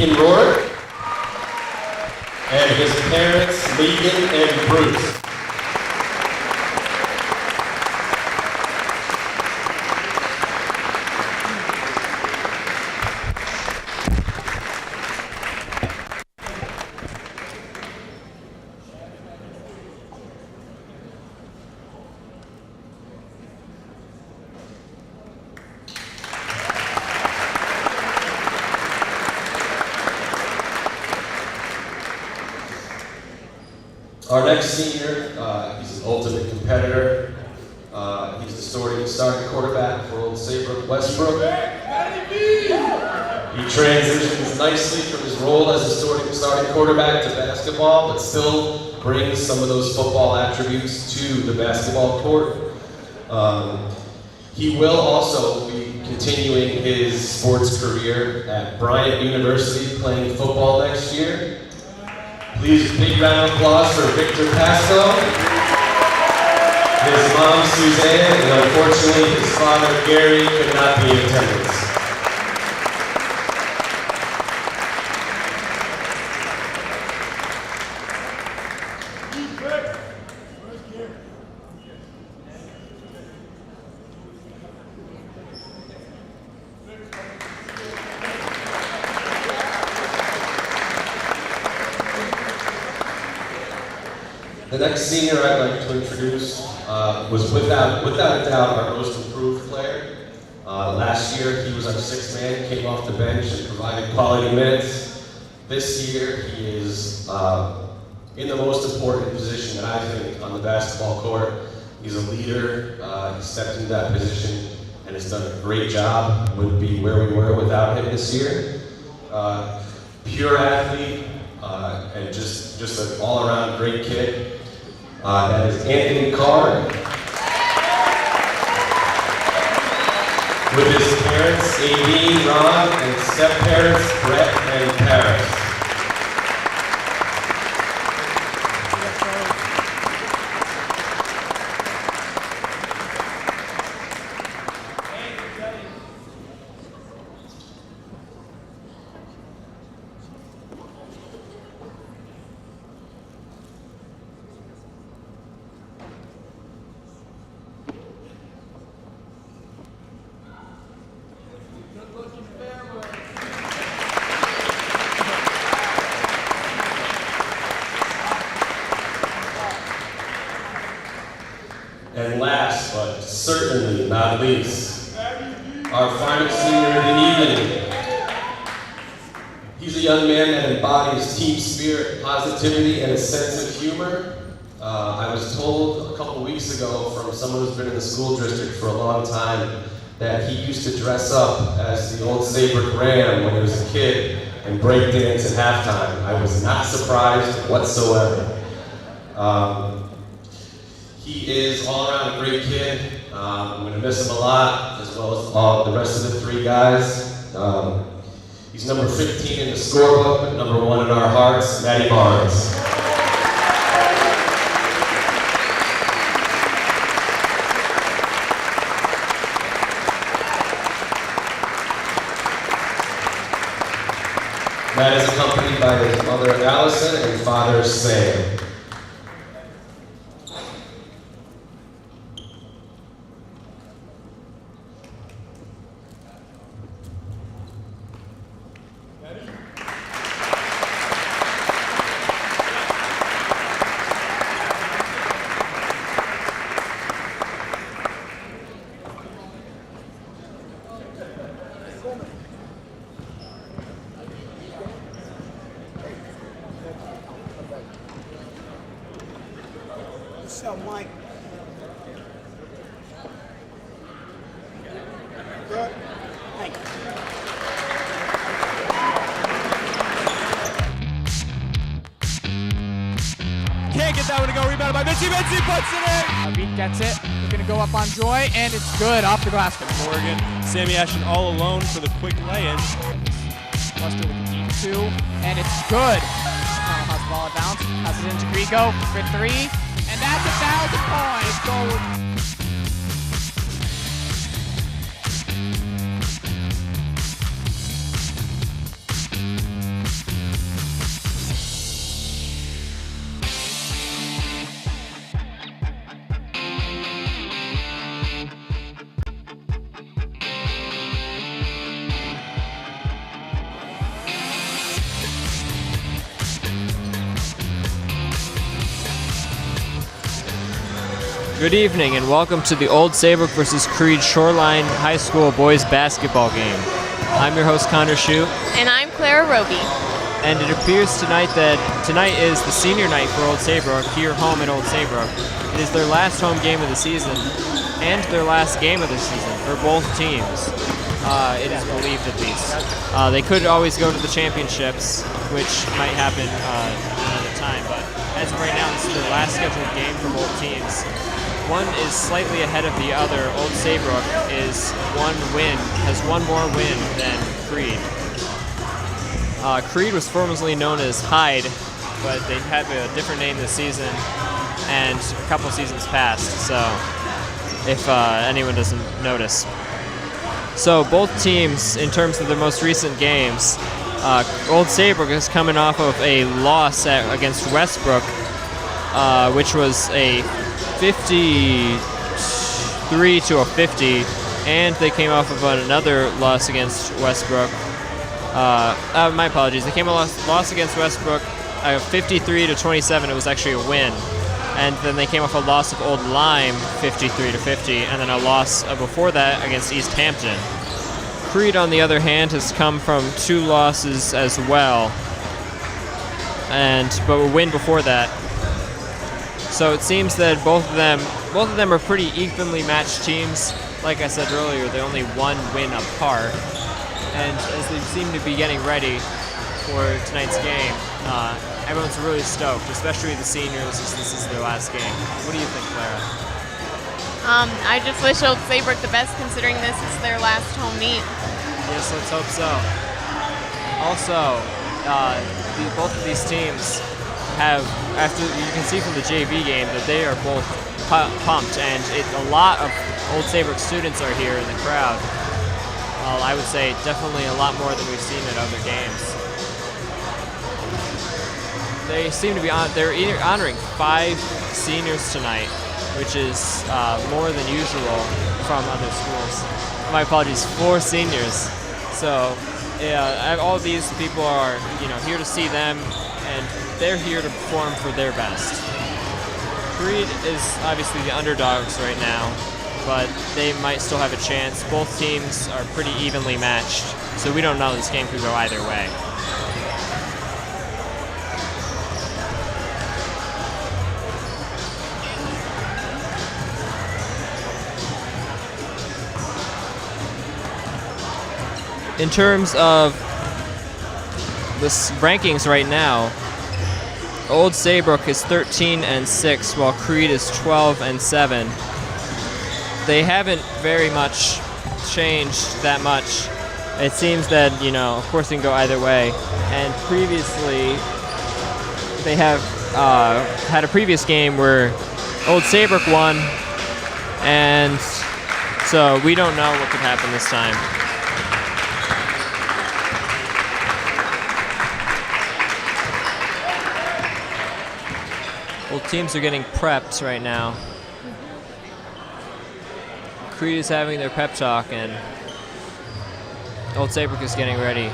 Deacon Rourke, and his parents, Megan and Bruce. Our next senior, he's an ultimate competitor. He's the starting quarterback for old Saybrook, Westbrook. He transitions nicely from his role as a starting quarterback to basketball, but still brings some of those football attributes to the basketball court. He will also be continuing his sports career at Bryant University, playing football next year. Please, big round of applause for Victor Pasco, his mom Suzanne, and unfortunately his father Gary could not be in attendance. The next senior I'd like to introduce was without a doubt our most improved player. Last year he was our sixth man, came off the bench and provided quality minutes. This year he is in the most important position that I think on the basketball court. He's a leader, he stepped into that position and has done a great job. Wouldn't be where we were without him this year. Pure athlete and just an all-around great kid. That is Anthony Carr, with his parents, Aideen, Ron, and step-parents, Brett and Paris. And last, but certainly not least, our final senior of the evening. He's a young man that embodies team spirit, positivity, and a sense of humor. I was told a couple weeks ago from someone who's been in the school district for a long time that he used to dress up as the old Saybrook Ram when he was a kid and break dance at halftime. I was not surprised whatsoever. He is all around a great kid. I'm going to miss him a lot, as well as all the rest of the three guys. He's number 15 in the scorebook, but number 1 in our hearts, Matty Barnes. Matt is accompanied by his mother, Allison, and father, Sam. What's up, Mike? Good? Thank you. Can't get that one to go. Rebounded by Mitzi. Mitzi puts it in. Reed gets it. They're going to go up on Joy, and it's good off the glass. Morgan, Sammy Ashton all alone for the quick lay-in. Buster with the deep 2, and it's good. Connell has the ball at bounce. Passes into Grieco for 3, and that's 1,000 points. Goal. Good evening and welcome to the Old Saybrook versus Creed Shoreline High School boys basketball game. I'm your host Connor Shue. And I'm Clara Roby. And it appears tonight is the senior night for Old Saybrook here home at Old Saybrook. It is their last home game of the season and their last game of the season for both teams. It is believed at least. They could always go to the championships, which might happen another time, but as of right now, this is their last scheduled game for both teams. One is slightly ahead of the other. Old Saybrook has one more win than Creed. Creed was formerly known as Hyde, but they have a different name this season and a couple seasons past, so if anyone doesn't notice. So both teams, in terms of their most recent games, Old Saybrook is coming off of a loss against Westbrook, which was a 53-50, and they came off of another loss against Westbrook. My apologies. They came off loss against Westbrook, 53-27. It was actually a win, and then they came off a loss of Old Lyme, 53-50, and then a loss before that against East Hampton. Creed, on the other hand, has come from 2 losses as well, but a win before that. So it seems that both of them are pretty evenly matched teams. Like I said earlier, they're only 1 win apart. And as they seem to be getting ready for tonight's game, everyone's really stoked, especially the seniors, as this is their last game. What do you think, Clara? I just wish Old Saybrook the best, considering this is their last home meet. Yes, let's hope so. Also, both of these teams have, after you can see from the JV game, that they are both pumped, and a lot of Old Saybrook students are here in the crowd. Well, I would say definitely a lot more than we've seen at other games. They seem to be they're honoring 5 seniors tonight, which is more than usual from other schools. My apologies, 4 seniors. So yeah, all of these people are here to see them, and they're here to perform for their best. Creed is obviously the underdogs right now, but they might still have a chance. Both teams are pretty evenly matched, so we don't know this game could go either way. In terms of the rankings right now, Old Saybrook is 13-6, while Creed is 12-7. They haven't very much changed that much. It seems that, of course they can go either way. And previously, they have had a previous game where Old Saybrook won, and so we don't know what could happen this time. Both teams are getting prepped right now. Creed is having their pep talk, and Old Saybrook is getting ready.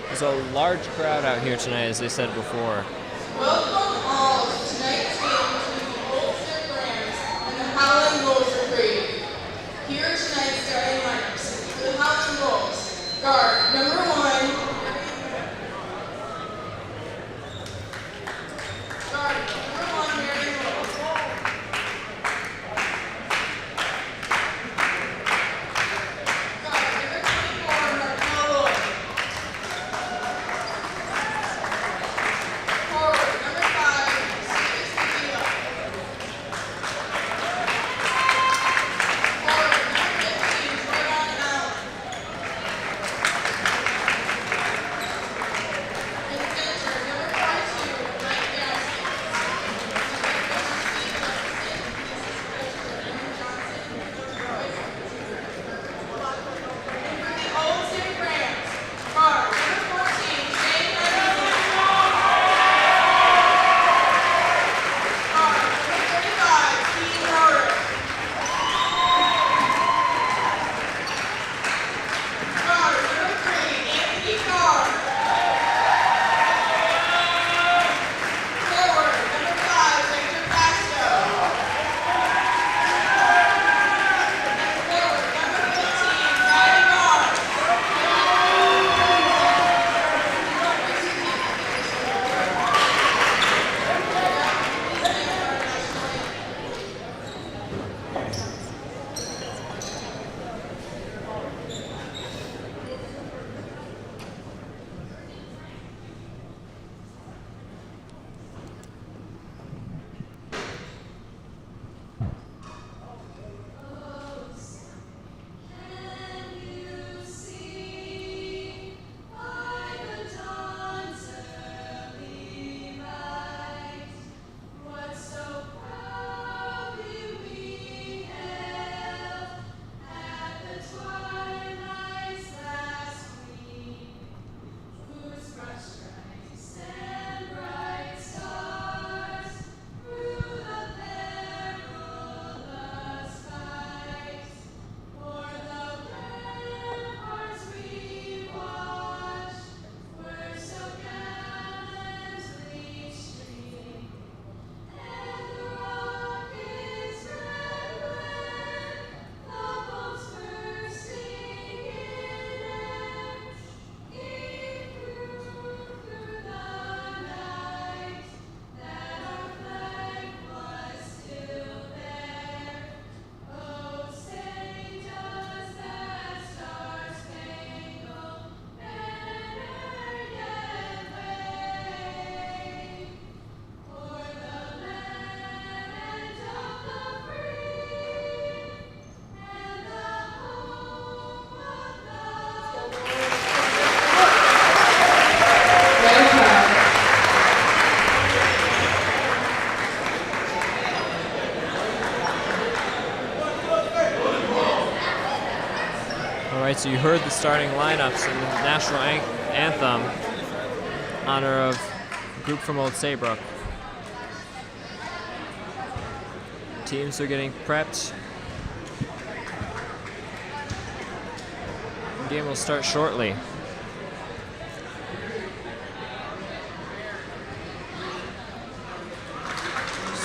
There's a large crowd out here tonight, as they said before. Welcome all to tonight's game between the Old Saybrook Rams and the Howling Wolves of Creed. Here are tonight's starting lineups. For the Howling Wolves, guard number 1. so you heard the starting lineups and the national anthem in honor of a group from Old Saybrook. Teams are getting prepped. The game will start shortly.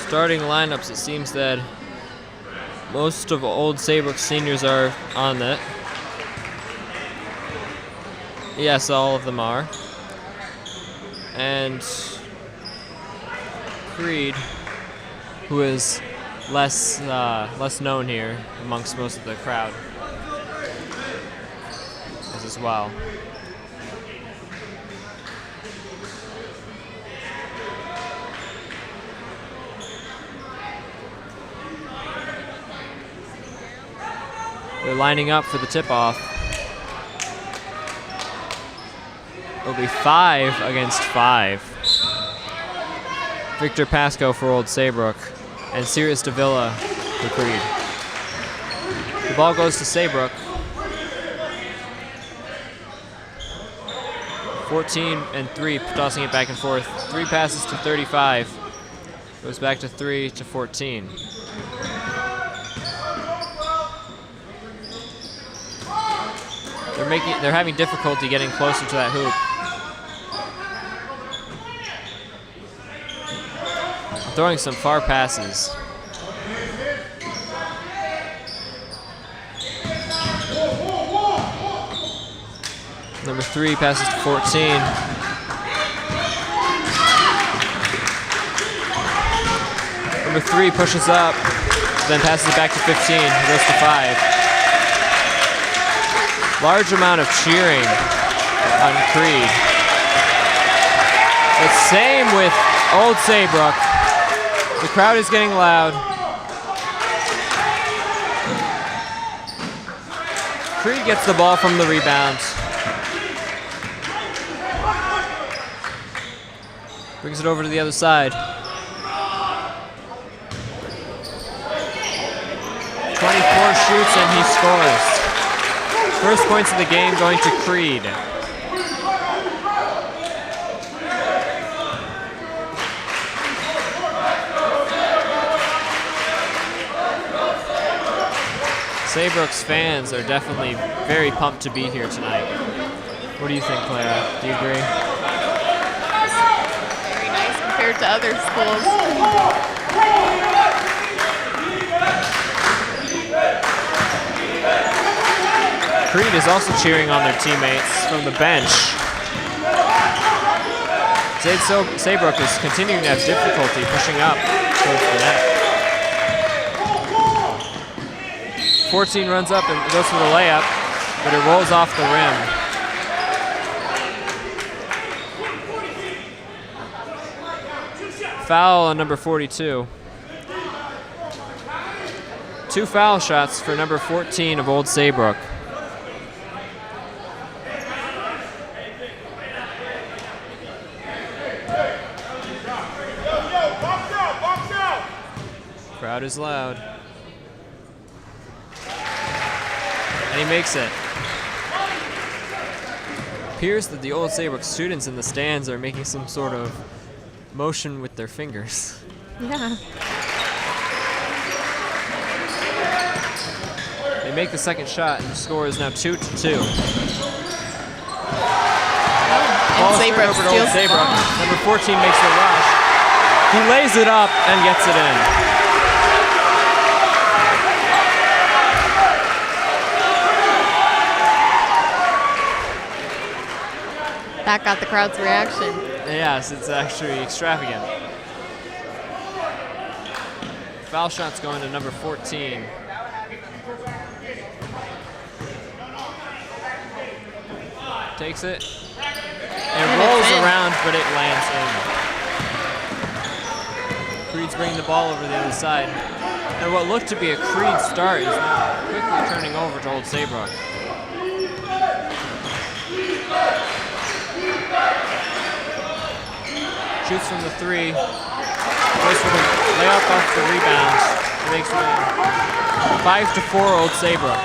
Starting lineups, it seems that most of Old Saybrook seniors are on it. Yes, all of them are. And Creed, who is less known here amongst most of the crowd, is as well. They're lining up for the tip-off. It'll be 5 against 5. Victor Pasco for Old Saybrook and Sirius Davila for Creed. The ball goes to Saybrook. 14 and 3, tossing it back and forth. 3 passes to 35. Goes back to 3 to 14. They're having difficulty getting closer to that hoop. Throwing some far passes. Number 3 passes to 14. Number 3 pushes up, then passes it back to 15. He goes to 5. Large amount of cheering on Creed. The same with Old Saybrook. The crowd is getting loud. Creed gets the ball from the rebound. Brings it over to the other side. 24 shoots and he scores. First points of the game going to Creed. Saybrook's fans are definitely very pumped to be here tonight. What do you think, Clara? Do you agree? Very nice compared to other schools. Creed is also cheering on their teammates from the bench. Saybrook is continuing to have difficulty pushing up towards the net. 14 runs up and goes for the layup, but it rolls off the rim. Foul on number 42. 2 foul shots for number 14 of Old Saybrook. Crowd is loud. And he makes it. Appears that the Old Saybrook students in the stands are making some sort of motion with their fingers. Yeah. They make the second shot and the score is now 2-2. And Saybrook over to Old steals the Saybrook. ball. Number 14 makes the rush. He lays it up and gets it in. That got the crowd's reaction. Yes, it's actually extravagant. Foul shot's going to number 14. Takes it and rolls around, but it lands in. Creed's bringing the ball over the other side. And what looked to be a Creed start is now quickly turning over to Old Saybrook. Shoots from the 3. Goes for the layup off the rebound. Makes it 5-4 Old Saybrook.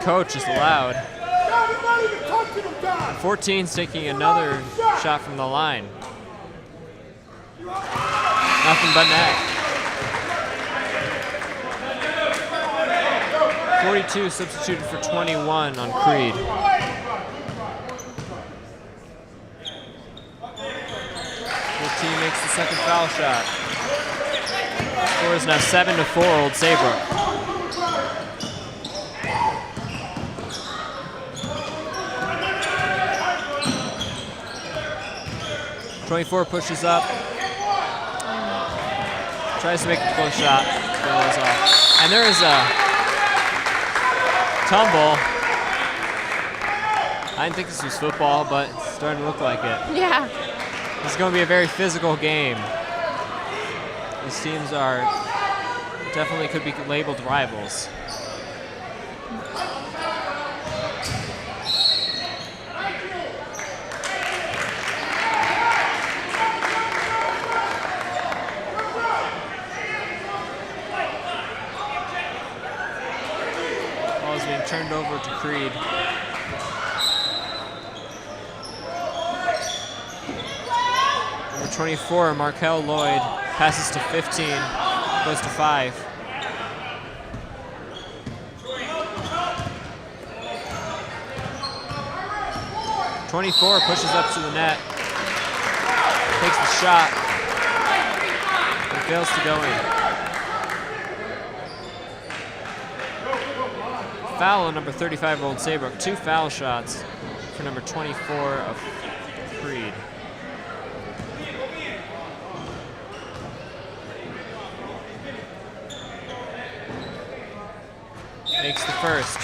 coach is allowed. They're not even touching him, guys. 14's taking another shot from the line. Nothing but net. 42 substituted for 21 on Creed. 14 makes the second foul shot. Score is now 7-4 Old Saybrook. .24 pushes up. Tries to make a close shot. Goes off. And there is a tumble. I didn't think this was football, but it's starting to look like it. Yeah. It's going to be a very physical game. These teams are definitely could be labeled rivals. Ball is being turned over to Creed. Number 24, Markel Lloyd, passes to 15, goes to 5. .24 pushes up to the net, takes the shot, and fails to go in. Foul on number 35 Old Saybrook. 2 foul shots for number 24 of Creed. Makes the first.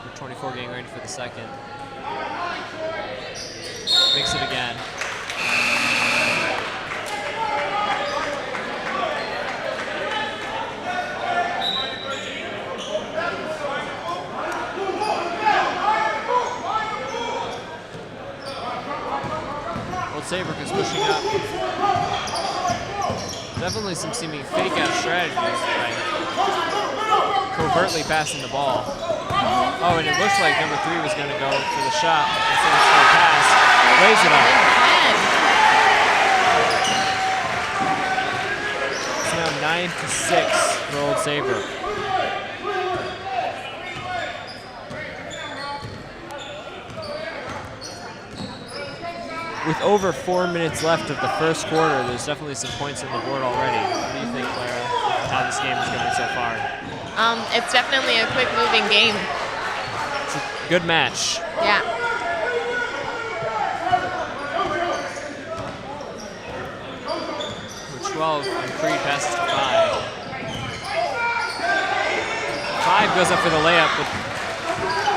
Number 24 getting ready for the second. Makes it again. Saybrook is pushing up. Definitely some seeming fake-out strategies by covertly passing the ball. Oh, and it looks like number 3 was going to go for the shot instead of for a pass. Lays it up. It's now 9-6 for Old Saybrook. With over 4 minutes left of the first quarter, there's definitely some points on the board already. What do you think, Clara, how this game is going so far? It's definitely a quick-moving game. It's a good match. Yeah. Number 12, and Creed passes to 5. 5 goes up for the layup, but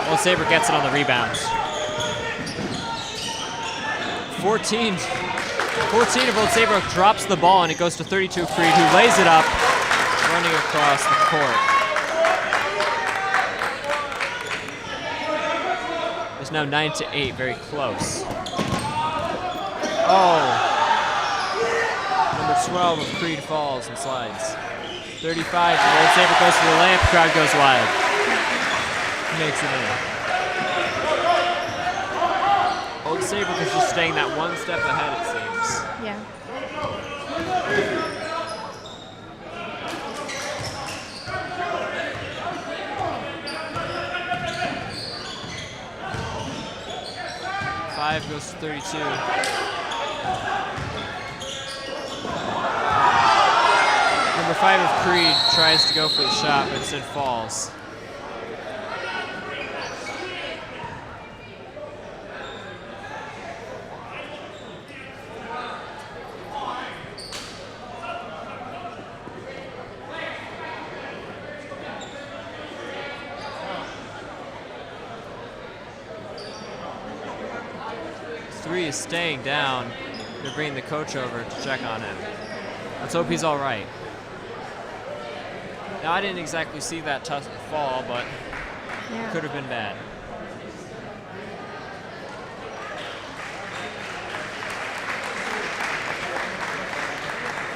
Old Saybrook gets it on the rebound. 14 of Old Saybrook drops the ball, and it goes to 32 Creed, who lays it up, running across the court. It's now 9-8, very close. Oh. Number 12 of Creed falls and slides. 35, Old Saybrook goes for the layup, crowd goes wild. Makes it in. Old Saybrook is just staying that one step ahead, it seems. Yeah. Five goes to 32. Number 5 of Creed tries to go for the shot, but instead falls. Is staying down. They're bringing the coach over to check on him. Let's hope he's all right. Now, I didn't exactly see that tough fall, but it could have been bad.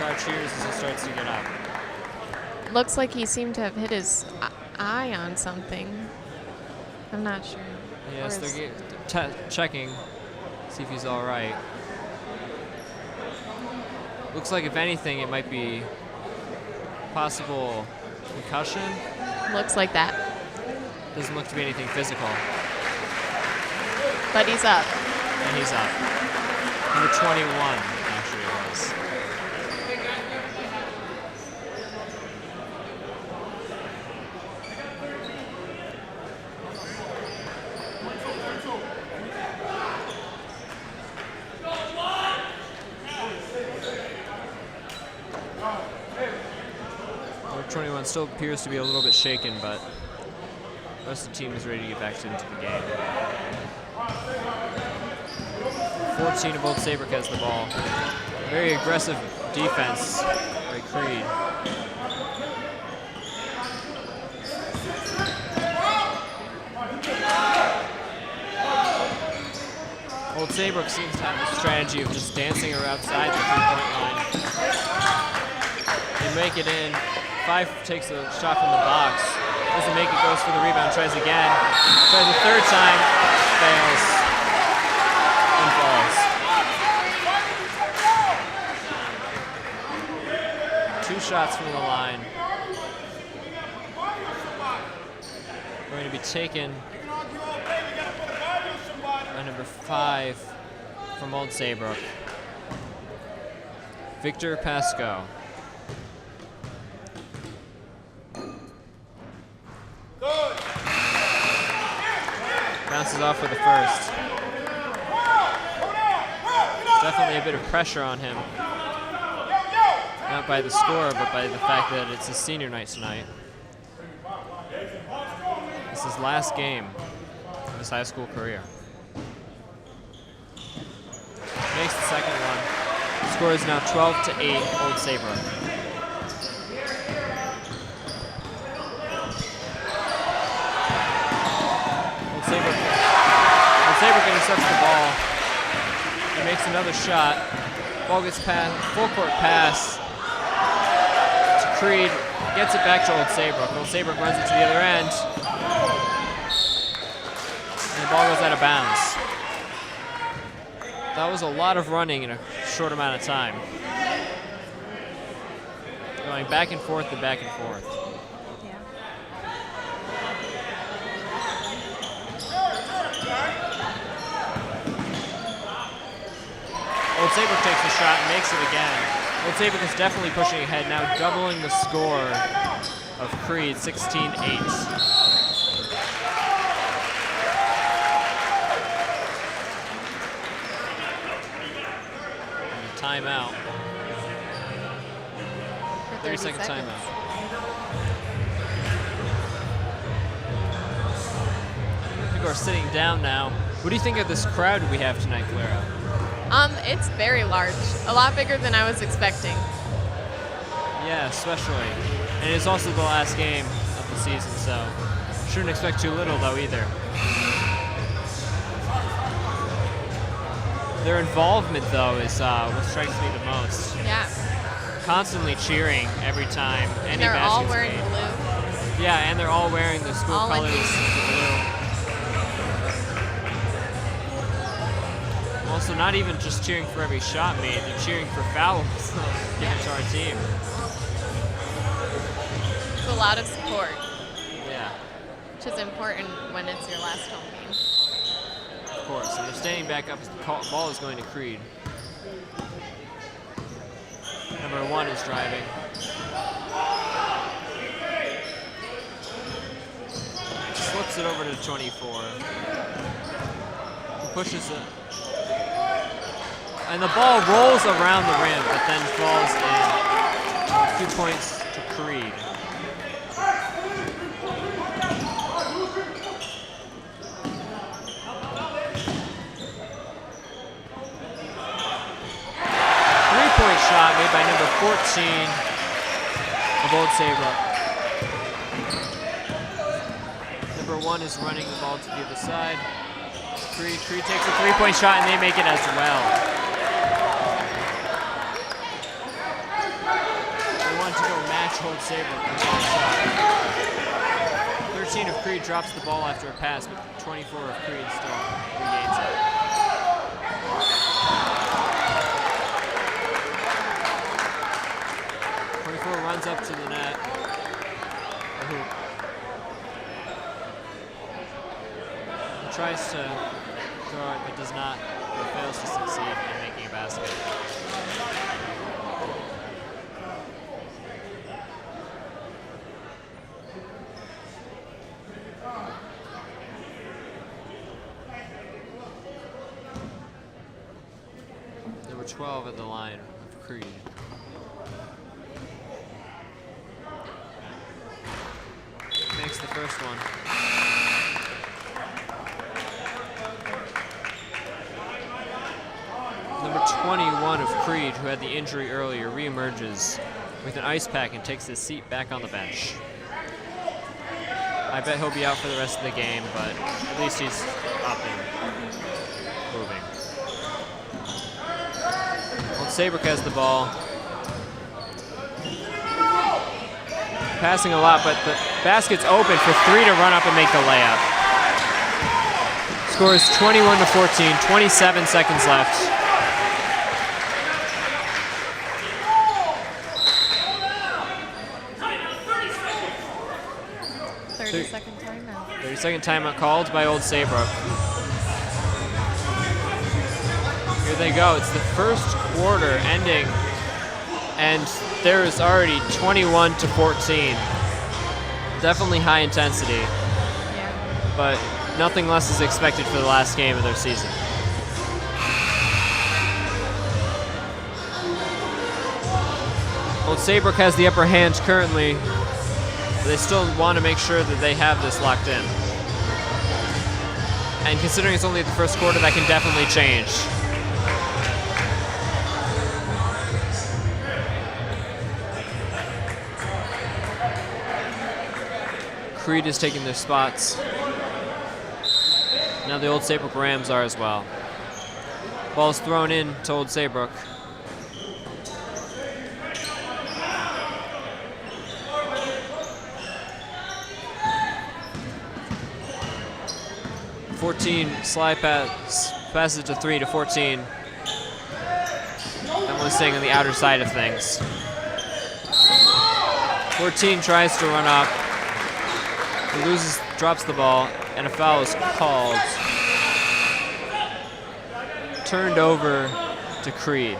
crowd cheers as he starts to get up. Looks like he seemed to have hit his eye on something. I'm not sure. Yes, Or is- they're checking, see if he's all right. Looks like if anything, it might be possible concussion. Looks like that. Doesn't look to be anything physical. But he's up. And he's up. Number 21, actually, it was. Number 21 still appears to be a little bit shaken, but the rest of the team is ready to get back into the game. 14 of Old Saybrook has the ball. Very aggressive defense by Creed. Old Saybrook seems to have a strategy of just dancing around outside the three-point line. They make it in. Five takes a shot from the box. Doesn't make it, goes for the rebound, tries again. Tries a third time, fails, and falls. 2 shots from the line. Going to be taken by number 5 from Old Saybrook, Victor Pasco. Bounces off for the first. Definitely a bit of pressure on him. Not by the score, but by the fact that it's his senior night tonight. This is his last game of his high school career. Makes the second one. The score is now 12-8, Old Saybrook. Saybrook intercepts the ball. He makes another shot. Ball gets passed, full court pass to Creed. Gets it back to Old Saybrook. Old Saybrook runs it to the other end. And the ball goes out of bounds. That was a lot of running in a short amount of time. Going back and forth and back and forth. Old Saybrook takes the shot and makes it again. Old Saybrook is definitely pushing ahead now, doubling the score of Creed, 16-8. Timeout. 30-second timeout. People are sitting down now. What do you think of this crowd we have tonight, Clara? It's very large. A lot bigger than I was expecting. Yeah, especially. And it's also the last game of the season, so shouldn't expect too little, though, either. Their involvement, though, is what strikes me the most. Yeah. Constantly cheering every time any They're all basket's wearing made. blue. Yeah, and they're all wearing the school All in colors, the blue. Also, not even just cheering for every shot made, they're cheering for fouls given to our team. It's a lot of support, Yeah, which is important when it's your last home game. of course. And they're standing back up as the ball is going to Creed. Number 1 is driving. Slips it over to 24. He pushes it. And the ball rolls around the rim, but then falls in. 2 points to Creed. Three-point shot made by number 14 of Old Saybrook. Number 1 is running the ball to the other side. Creed takes a three-point shot, and they make it as well. bench Old Saybrook for one shot. 13 of Creed drops the ball after a pass, but 24 of Creed still regains it. Runs up to the net. The hoop. He tries to throw it, but does not, or fails to succeed in making a basket. Number 12 at the line of Creed. Makes the first one. Number 21 of Creed, who had the injury earlier, reemerges with an ice pack and takes his seat back on the bench. I bet he'll be out for the rest of the game, but at least he's up and moving. Well, Saybrook has the ball. Passing a lot, but the basket's open for three to run up and make the layup. Scores 21-14, 27 seconds left. Thirty-second timeout. 30-second timeout called by Old Saybrook. Here they go. It's the first quarter ending, and there is already 21-14. Definitely high intensity, Yeah. but nothing less is expected for the last game of their season. Old Saybrook has the upper hand currently, but they still want to make sure that they have this locked in. And considering it's only the first quarter, that can definitely change. Creed is taking their spots. Now the Old Saybrook Rams are as well. Ball's thrown in to Old Saybrook. Slide pass, passes to 3 to 14. That one's staying on the outer side of things. 14 tries to run up. He loses, drops the ball, and a foul is called. Turned over to Creed.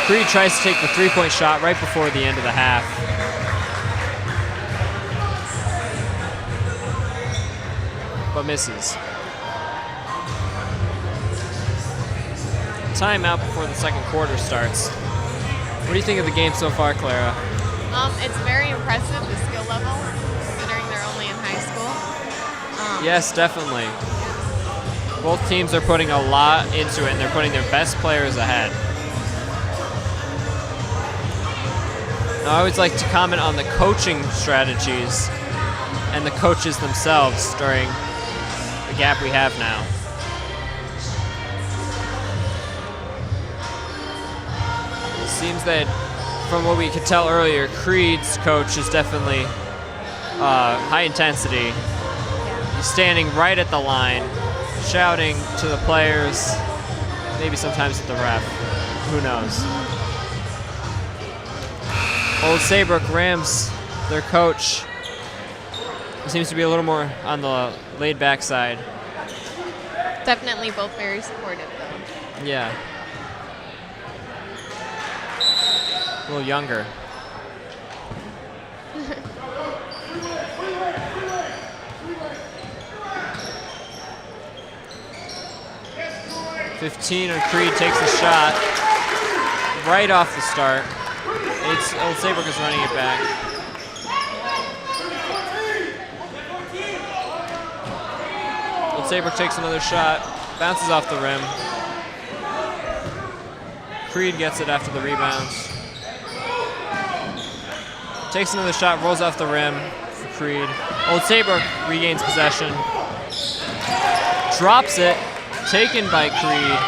Creed tries to take the three-point shot right before the end of the half. But misses. Timeout before the second quarter starts. What do you think of the game so far, Clara? It's very impressive, the skill level, considering they're only in high school. Yes, definitely. Both teams are putting a lot into it, and they're putting their best players ahead. Now, I always like to comment on the coaching strategies and the coaches themselves during the gap we have now. It seems that, from what we could tell earlier, Creed's coach is definitely high intensity. He's standing right at the line, shouting to the players, maybe sometimes at the ref. Who knows? Old Saybrook Rams, their coach, seems to be a little more on the laid-back side. Definitely both very supportive, though. Yeah. A little younger. (15) on Creed takes the shot right off the start. Old Saybrook is running it back. Old Saybrook takes another shot, bounces off the rim. Creed gets it after the rebound. Takes another shot, rolls off the rim, for Creed. Old Saybrook regains possession. Drops it. Taken by Creed.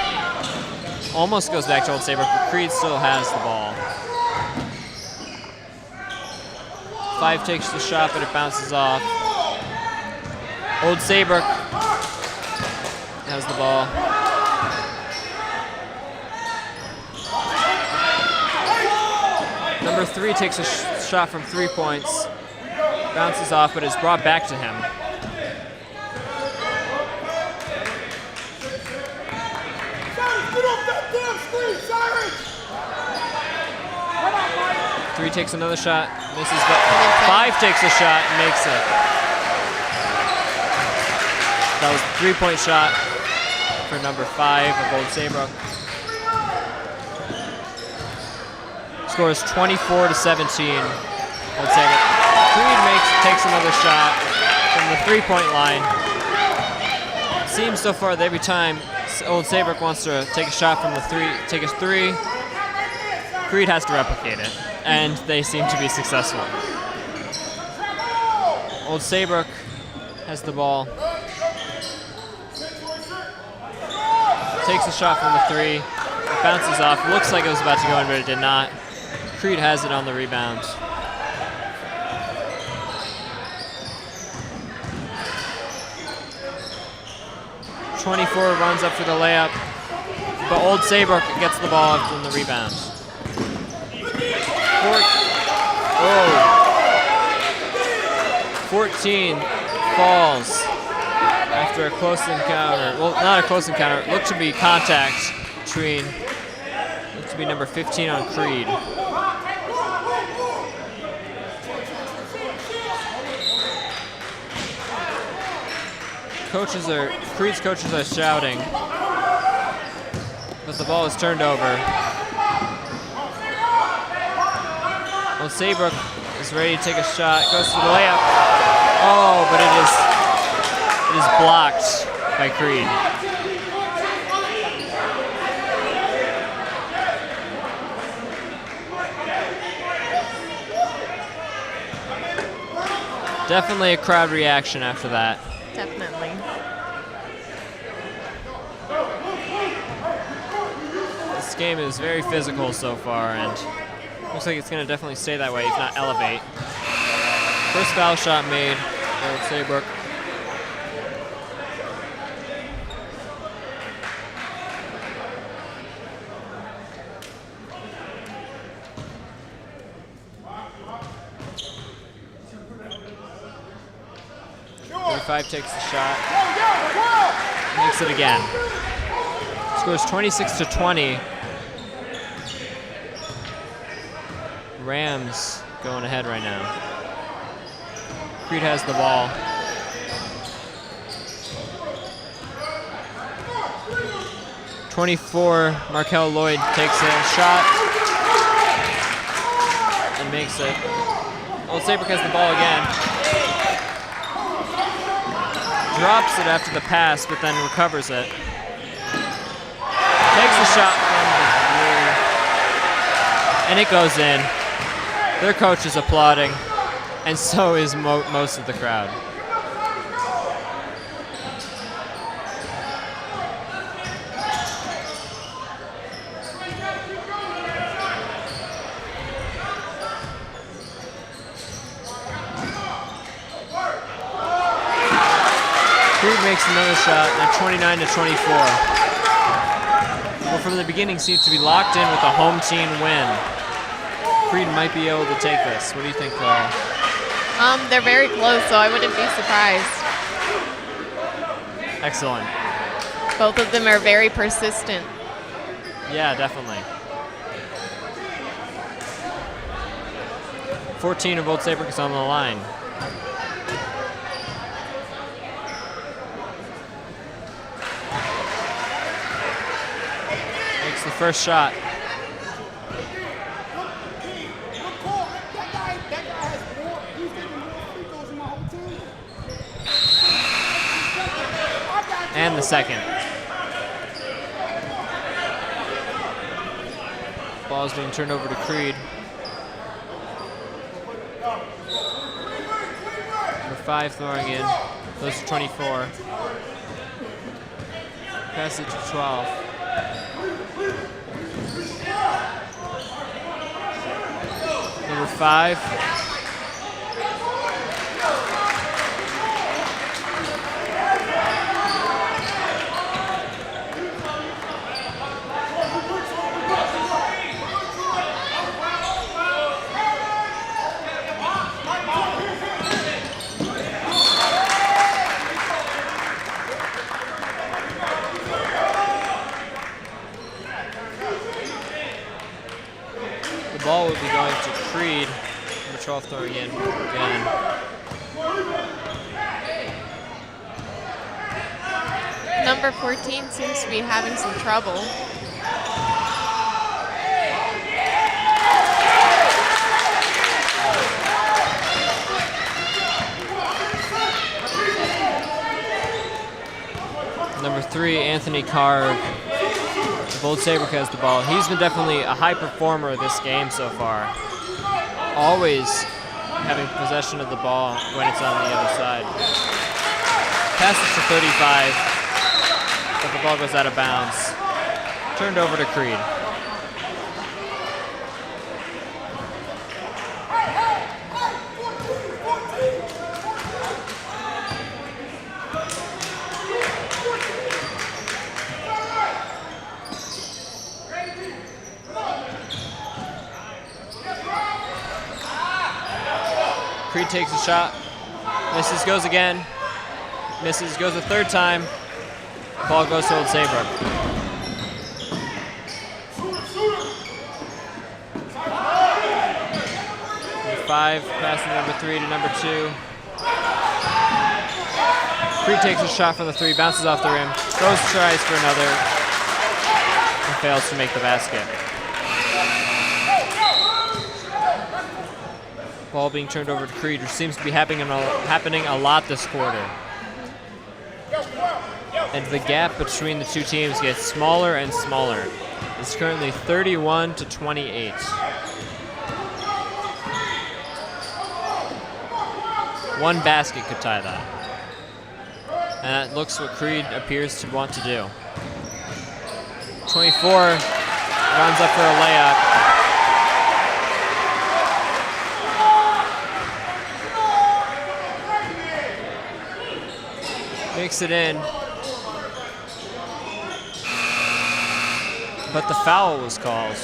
Almost goes back to Old Saybrook, but Creed still has the ball. 5 takes the shot, but it bounces off. Old Saybrook has the ball. Number 3 takes a shot from 3 points. Bounces off, but is brought back to him. Get off that damn screen, Cyrus! 3 takes another shot, misses, but 5 takes a shot and makes it. That was a 3-point shot for number 5 of Old Saybrook. Scores 24-17. Old Saybrook. Creed takes another shot from the 3-point line. It seems so far that every time Old Saybrook wants to take a shot from the 3, Creed has to replicate it, and they seem to be successful. Old Saybrook has the ball. Takes a shot from the 3, bounces off. Looks like it was about to go in, but it did not. Creed has it on the rebound. .24 runs up for the layup, but Old Saybrook gets the ball from the rebound. 14 falls after a close encounter. Well, not a close encounter. It looked to be contact between, looked to be number 15 on Creed. Creed's coaches are shouting, but the ball is turned over. Old Saybrook is ready to take a shot, goes for the layup. Oh, but it is blocked by Creed. Definitely a crowd reaction after that. Definitely. This game is very physical so far, and looks like it's going to definitely stay that way, if not elevate. First foul shot made by Old Saybrook. Takes the shot, makes it again. Scores 26-20. Rams going ahead right now. Creed has the ball. .24, Markel Lloyd takes a shot and makes it. Old Saybrook has the ball again. Drops it after the pass, but then recovers it. Takes the shot from the 3, and it goes in. Their coach is applauding, and so is most of the crowd. Creed makes another shot at 29-24. Well, from the beginning seems to be locked in with a home team win. Creed might be able to take this. What do you think, Clara? They're very close, so I wouldn't be surprised. Excellent. Both of them are very persistent. Yeah, definitely. 14 of Old Saybrook is on the line. Makes the first shot. And the second. Ball is being turned over to Creed. 5 throwing in. Those are 24. Pass it to 12. Number 5. The ball will be going to Creed, number 12 throwing in again. Number 14 seems to be having some trouble. Number 3, Anthony Carr. Old Saybrook has the ball. He's been definitely a high performer this game so far. Always having possession of the ball when it's on the other side. Passes to 35, but the ball goes out of bounds. Turned over to Creed. Creed takes a shot, misses, goes again, misses, goes a third time. Ball goes to Old Saybrook. Number 5, passing number 3 to number 2. Creed takes a shot from the 3, bounces off the rim, goes, tries for another, and fails to make the basket. Ball being turned over to Creed, which seems to be happening a lot this quarter. And the gap between the two teams gets smaller and smaller. It's currently 31 to 28. One basket could tie that. And that looks what Creed appears to want to do. 24 runs up for a layup. Makes it in. But the foul was called.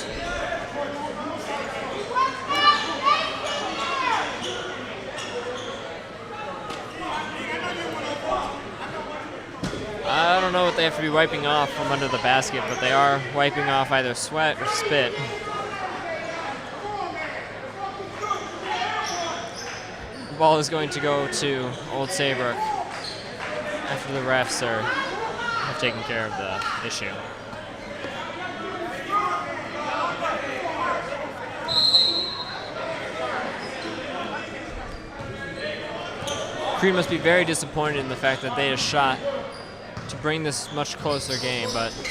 I don't know what they have to be wiping off from under the basket, but they are wiping off either sweat or spit. The ball is going to go to Old Saybrook after the refs have taken care of the issue. Creed must be very disappointed in the fact that they had a shot to bring this much closer game, but they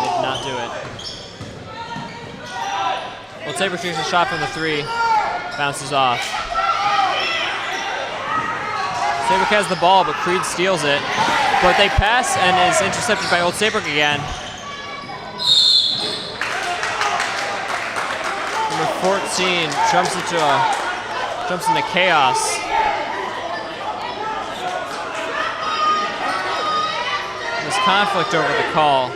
did not do it. Old Saybrook takes a shot from the 3, bounces off. Saybrook has the ball, but Creed steals it. But they pass and is intercepted by Old Saybrook again. Number 14 jumps into chaos. There's conflict over the call.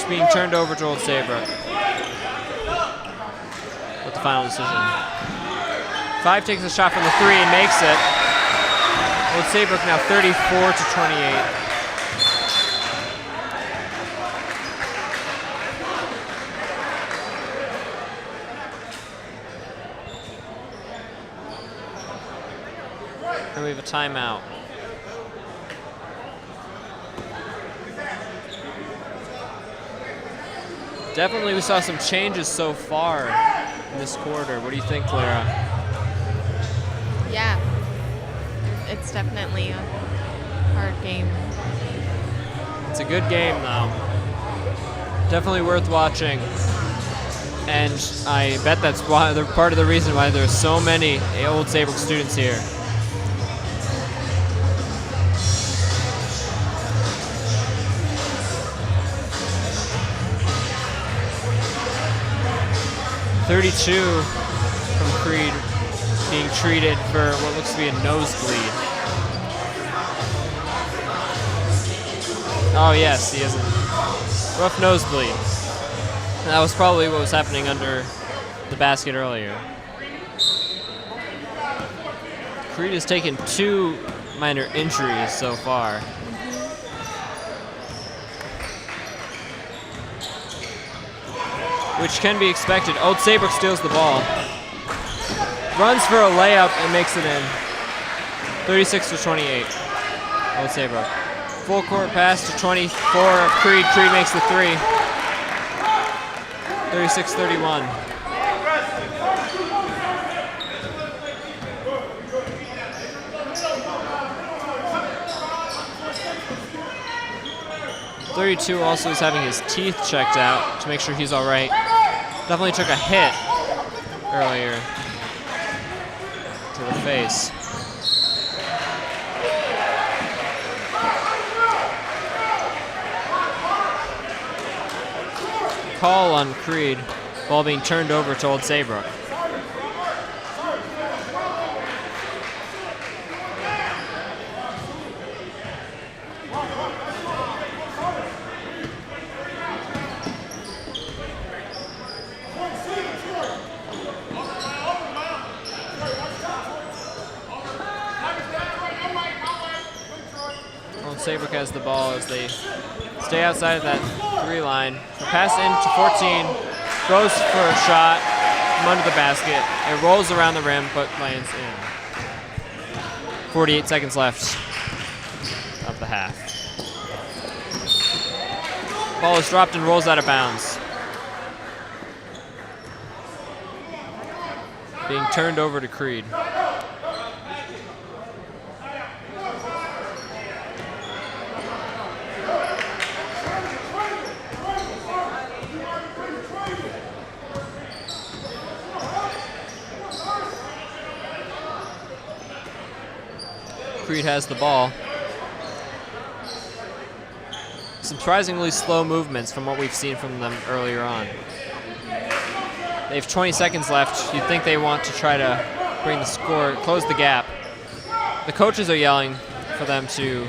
Being turned over to Old Saybrook with the final decision. 5 takes a shot from the 3 and makes it. Old Saybrook now 34 to 28. And we have a timeout. Definitely we saw some changes so far in this quarter. What do you think, Clara? Yeah, it's definitely a hard It's a good game, though. Definitely worth watching. And I bet that's part of the reason why there's so many Old Saybrook students here. .32 from Creed being treated for what looks to be a nosebleed. Oh yes, he has a rough nosebleed. That was probably what was happening under the basket earlier. Creed has taken 2 minor injuries so far. Which can be expected. Old Saybrook steals the ball. Runs for a layup and makes it in. 36-28. Old Saybrook. Full court pass to 24. Creed. Creed makes the 3. 36-31. .32 also is having his teeth checked out to make sure he's all right. Definitely took a hit earlier to the face. Call on Creed. Ball being turned over to Old Saybrook. Saybrook has the ball as they stay outside of that 3 line. The pass into 14, goes for a shot from under the basket. It rolls around the rim, but lands in. 48 seconds left of the half. Ball is dropped and rolls out of bounds. Being turned over to Creed. Creed has the ball. Surprisingly slow movements from what we've seen from them earlier on. They have 20 seconds left. You'd think they want to try to bring the score, close the gap. The coaches are yelling for them to,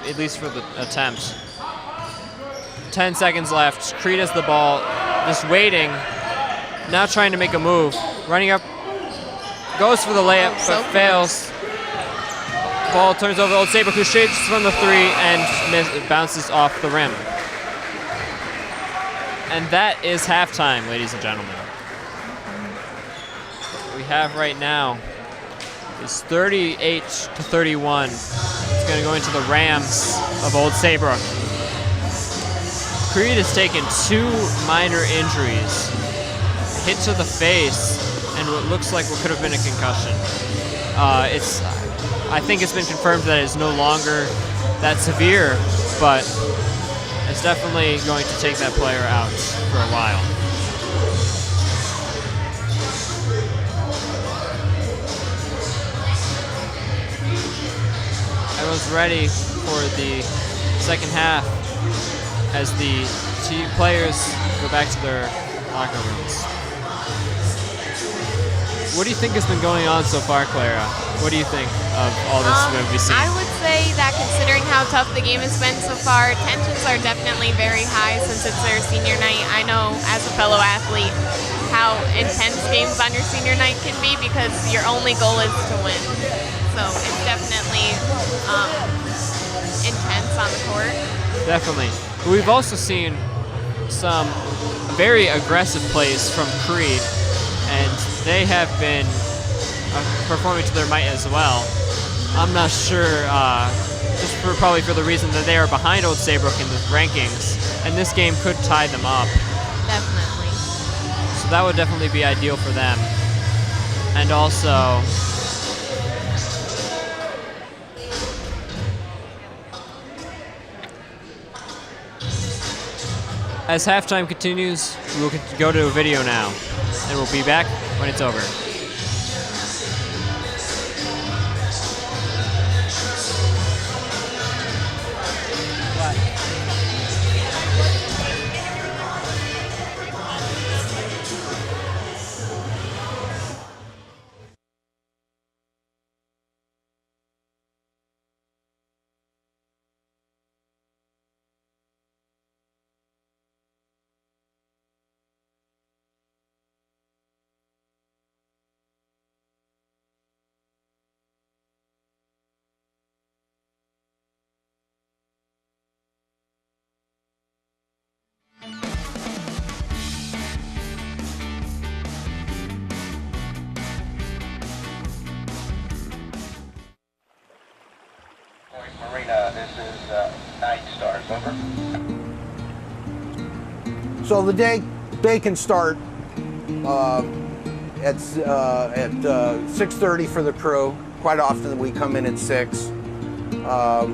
at least for the attempt. 10 seconds left. Creed has the ball, just waiting, now trying to make a move. Running up, goes for the layup, but fails. Ball turns over to Old Saybrook, who shoots from the 3 and bounces off the rim. And that is halftime, ladies and gentlemen. What we have right now is 38-31. It's going to go into the Rams of Old Saybrook. Creed has taken 2 minor injuries. Hit to the face and what looks like what could have been a concussion. I think it's been confirmed that it's no longer that severe, but it's definitely going to take that player out for a while. Everyone's ready for the second half as the players go back to their locker rooms. What do you think has been going on so far, Clara? What do you think of all this we've seen? I would say that considering how tough the game has been so far, tensions are definitely very high since it's their senior night. I know as a fellow athlete how intense games on your senior night can be because your only goal is to win. So it's definitely intense on the court. Definitely. We've also seen some very aggressive plays from Creed, and they have been performing to their might as well. I'm not sure, probably for the reason that they are behind Old Saybrook in the rankings, and this game could tie them up. Definitely. So that would definitely be ideal for them. And also, As halftime continues, we'll go to a video now, and we'll be back when it's over. Marina, this is Night Stars, over. So the day can start at 6:30 for the crew. Quite often we come in at 6. Of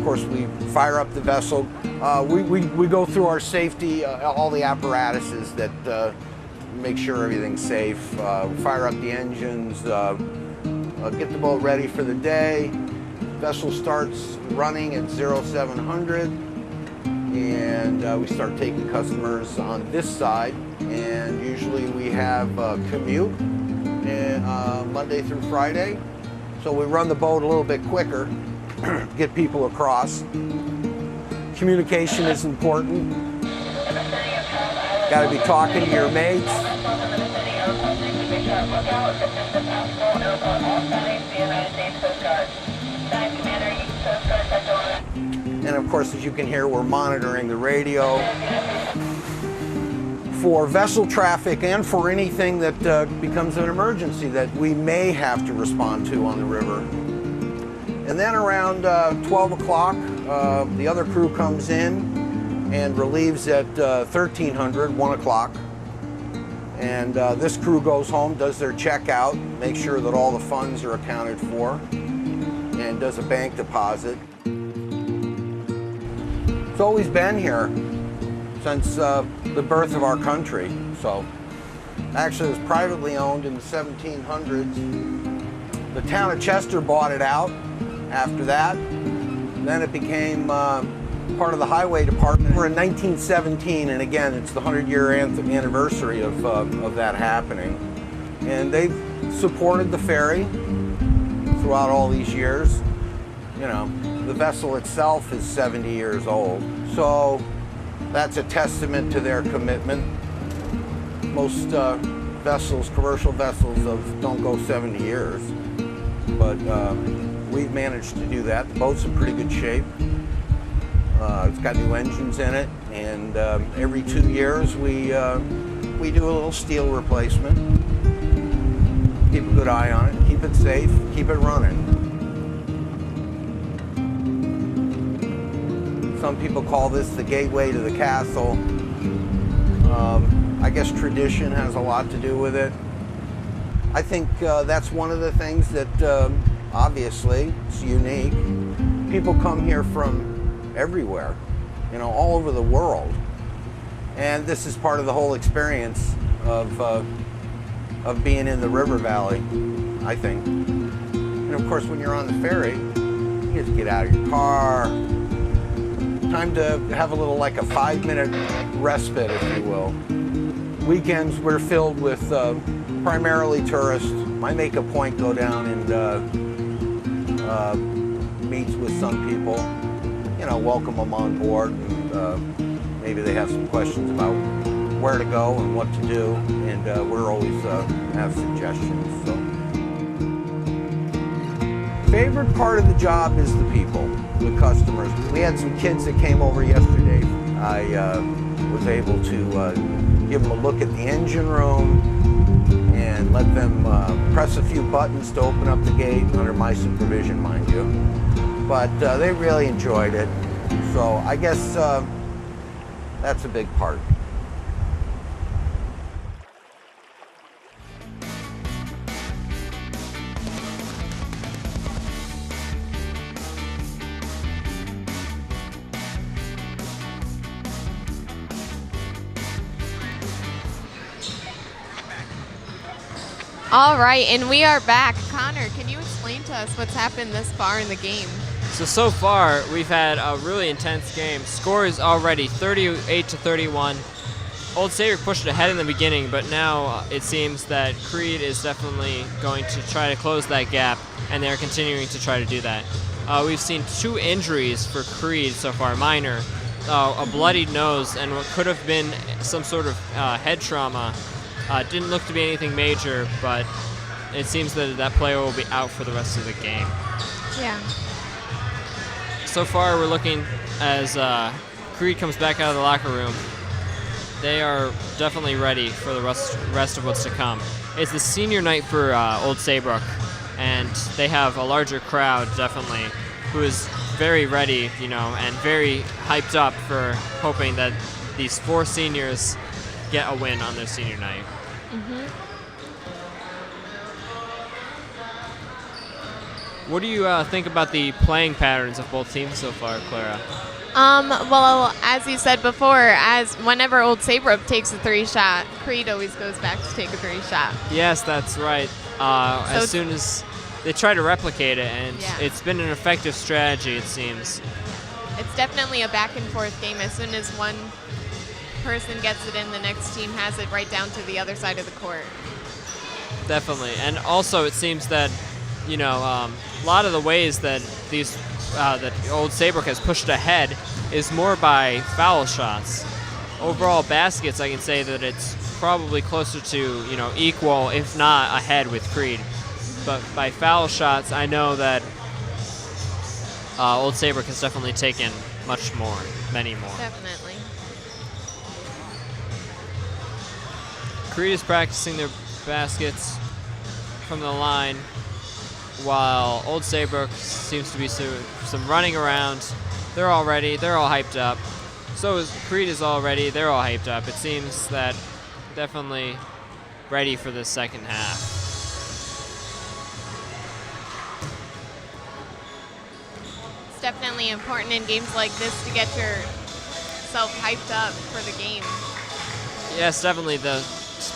course, we fire up the vessel. We go through our safety, all the apparatuses that make sure everything's safe. Fire up the engines, get the boat ready for the day. Vessel starts running at 0700, and we start taking customers on this side. And usually we have a commute Monday through Friday. So we run the boat a little bit quicker, get people across. Communication is important. Got to be talking to your mates. And of course, as you can hear, we're monitoring the radio for vessel traffic and for anything that becomes an emergency that we may have to respond to on the river. And then around 12 o'clock, the other crew comes in and relieves at 1300, 1 o'clock. And this crew goes home, does their checkout, makes sure that all the funds are accounted for, and does a bank deposit. It's always been here since the birth of our country. So actually it was privately owned in the 1700s. The town of Chester bought it out after that. Then it became part of the highway department. We're in 1917, and again, it's the 100-year anniversary of that happening. And they've supported the ferry throughout all these years. You know, the vessel itself is 70 years old. So that's a testament to their commitment. Most vessels, commercial vessels, don't go 70 years. But we've managed to do that. The boat's in pretty good shape. It's got new engines in it, and every 2 years we do a little steel replacement. Keep a good eye on it, keep it safe, keep it running. Some people call this the gateway to the castle. I guess tradition has a lot to do with it. I think that's one of the things that obviously it's unique. People come here from everywhere, you know, all over the world. And this is part of the whole experience of being in the river valley, I think. And of course, when you're on the ferry, you get to get out of your car. Time to have a little, like a 5-minute respite, if you will. Weekends we're filled with primarily tourists. I make a point to go down and meet with some people. You know, welcome them on board, and maybe they have some questions about where to go and what to do, and we're always have suggestions. So, favorite part of the job is the people, the customers. We had some kids that came over yesterday. I was able to give them a look at the engine room and let them press a few buttons to open up the gate, under my supervision, mind you. But they really enjoyed it. So I guess that's a big part. All right, and we are back. Connor, can you explain to us what's happened this far in the game? So far, we've had a really intense game. Score is already 38-31. Old Saybrook pushed ahead in the beginning, but now it seems that Creed is definitely going to try to close that gap, and they're continuing to try to do that. We've seen 2 injuries for Creed so far, minor. A bloodied nose and what could have been some sort of head trauma. Didn't look to be anything major, but it seems that that player will be out for the rest of the game. Yeah. So far, we're looking as Creed comes back out of the locker room. They are definitely ready for the rest of what's to come. It's the senior night for Old Saybrook, and they have a larger crowd, definitely, who is very ready, and very hyped up for hoping that these 4 seniors get a win on their senior night. Mm-hmm. What do you think about the playing patterns of both teams so far, Clara? Well, as you said before, whenever Old Saybrook takes a 3-shot, Creed always goes back to take a 3-shot. Yes, that's right. As soon as they try to replicate it, and it's been an effective strategy, it seems. It's definitely a back and forth game. As soon as one person gets it in, the next team has it right down to the other side of the court. Definitely, and also it seems that a lot of the ways that that Old Saybrook has pushed ahead is more by foul shots. Overall baskets, I can say that it's probably closer to equal, if not ahead, with Creed. But by foul shots, I know that Old Saybrook has definitely taken much more, many more. Definitely. Creed is practicing their baskets from the line, while Old Saybrook seems to be some running around. They're all ready. They're all hyped up. So is Creed is all ready. They're all hyped up. It seems that definitely ready for the second half. It's definitely important in games like this to get yourself hyped up for the game. Yes, definitely. The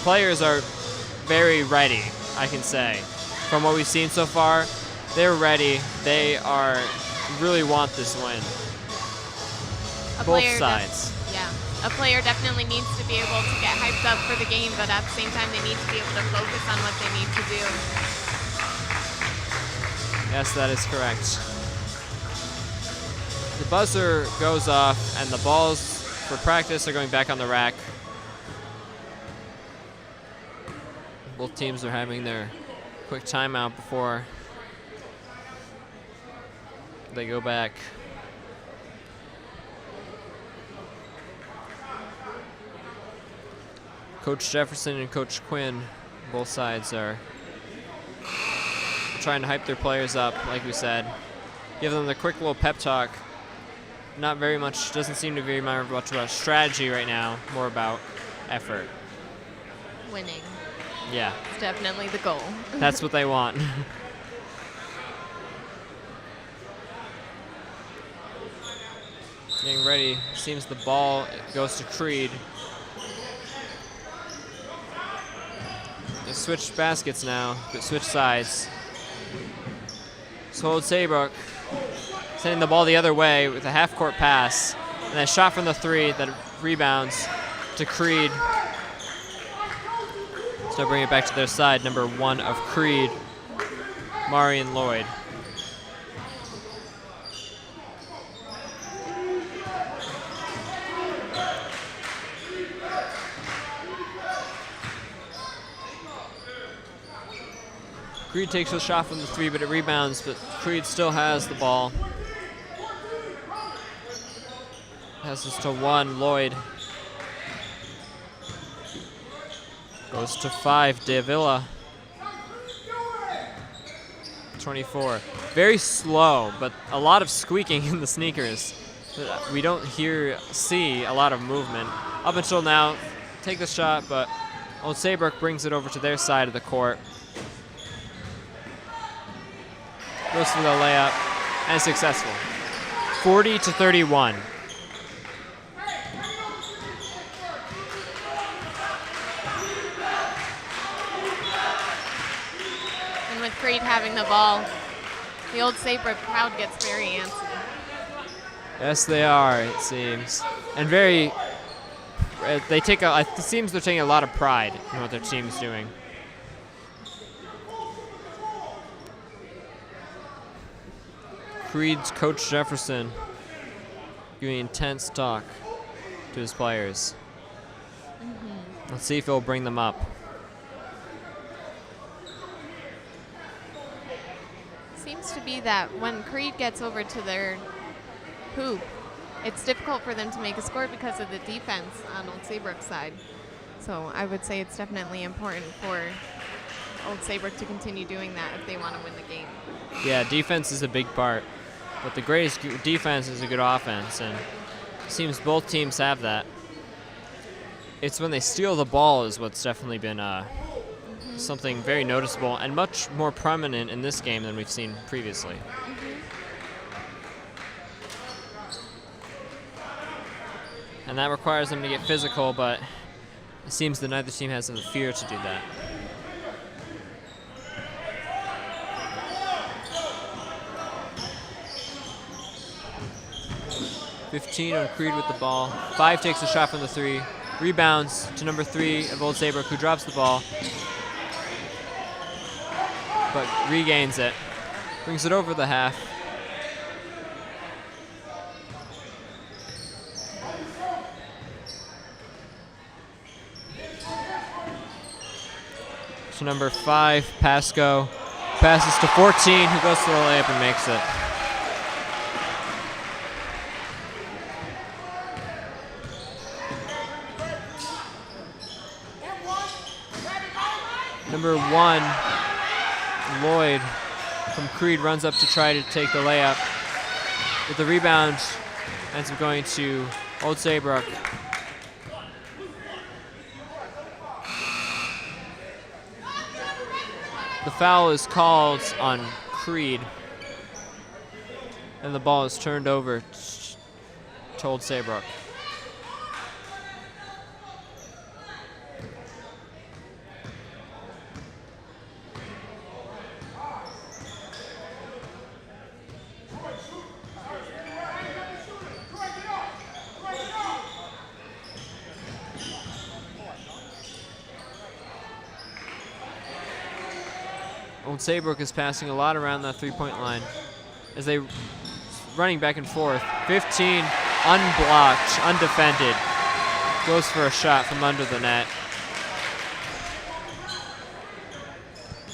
players are very ready, I can say. From what we've seen so far, they're ready. They really want this win. Both sides. A player definitely needs to be able to get hyped up for the game, but at the same time, they need to be able to focus on what they need to do. Yes, that is correct. The buzzer goes off, and the balls for practice are going back on the rack. Both teams are having their quick timeout before they go back. Coach Jefferson and Coach Quinn, both sides are trying to hype their players up, like we said. Give them the quick little pep talk. Not very much, doesn't seem to be very much about strategy right now, more about effort. Winning. Yeah. It's definitely the goal. That's what they want. Getting ready. Seems the ball goes to Creed. They switch baskets now, but switch sides. So Old Saybrook sending the ball the other way with a half-court pass, and a shot from the 3 that rebounds to Creed. So bring it back to their side, number 1 of Creed, Marion Lloyd. Creed takes a shot from the 3, but it rebounds, but Creed still has the ball. Passes to 1, Lloyd. Goes to 5, De Villa. 24. Very slow, but a lot of squeaking in the sneakers. We don't see a lot of movement. Up until now, take the shot, but Old Saybrook brings it over to their side of the court. Goes for the layup, and successful. 40-31. Creed having the ball, the old Saybrook crowd gets very antsy. Yes, they are, it seems. And very, it seems they're taking a lot of pride in what their team's doing. Creed's Coach Jefferson giving intense talk to his players. Let's see if he'll bring them up. Seems to be that when Creed gets over to their hoop, it's difficult for them to make a score because of the defense on Old Saybrook's side. So I would say it's definitely important for Old Saybrook to continue doing that if they want to win the game. Yeah, defense is a big part. But the greatest defense is a good offense, and it seems both teams have that. It's when they steal the ball is what's definitely been something very noticeable and much more prominent in this game than we've seen previously. And that requires them to get physical, but it seems that neither team has the fear to do that. .15 on Creed with the ball. 5 takes a shot from the 3. Rebounds to number 3 of Old Saybrook, who drops the ball, but regains it. Brings it over the half. To number 5, Pasco. Passes to 14, who goes to the layup and makes it. Number 1, Lloyd from Creed runs up to try to take the layup. With the rebound, ends up going to Old Saybrook. The foul is called on Creed, and the ball is turned over to Old Saybrook. Old Saybrook is passing a lot around that three-point line as they running back and forth. 15 unblocked, undefended. Goes for a shot from under the net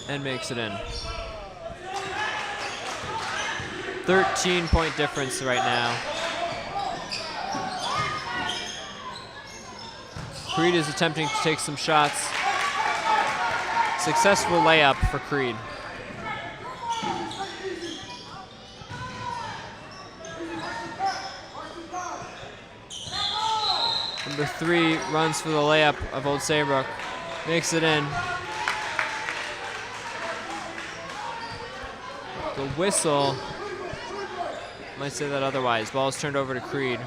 and makes it in. 13-point difference right now. Creed is attempting to take some shots. Successful layup for Creed. Number 3 runs for the layup of Old Saybrook. Makes it in. The whistle might say that otherwise. Ball is turned over to Creed.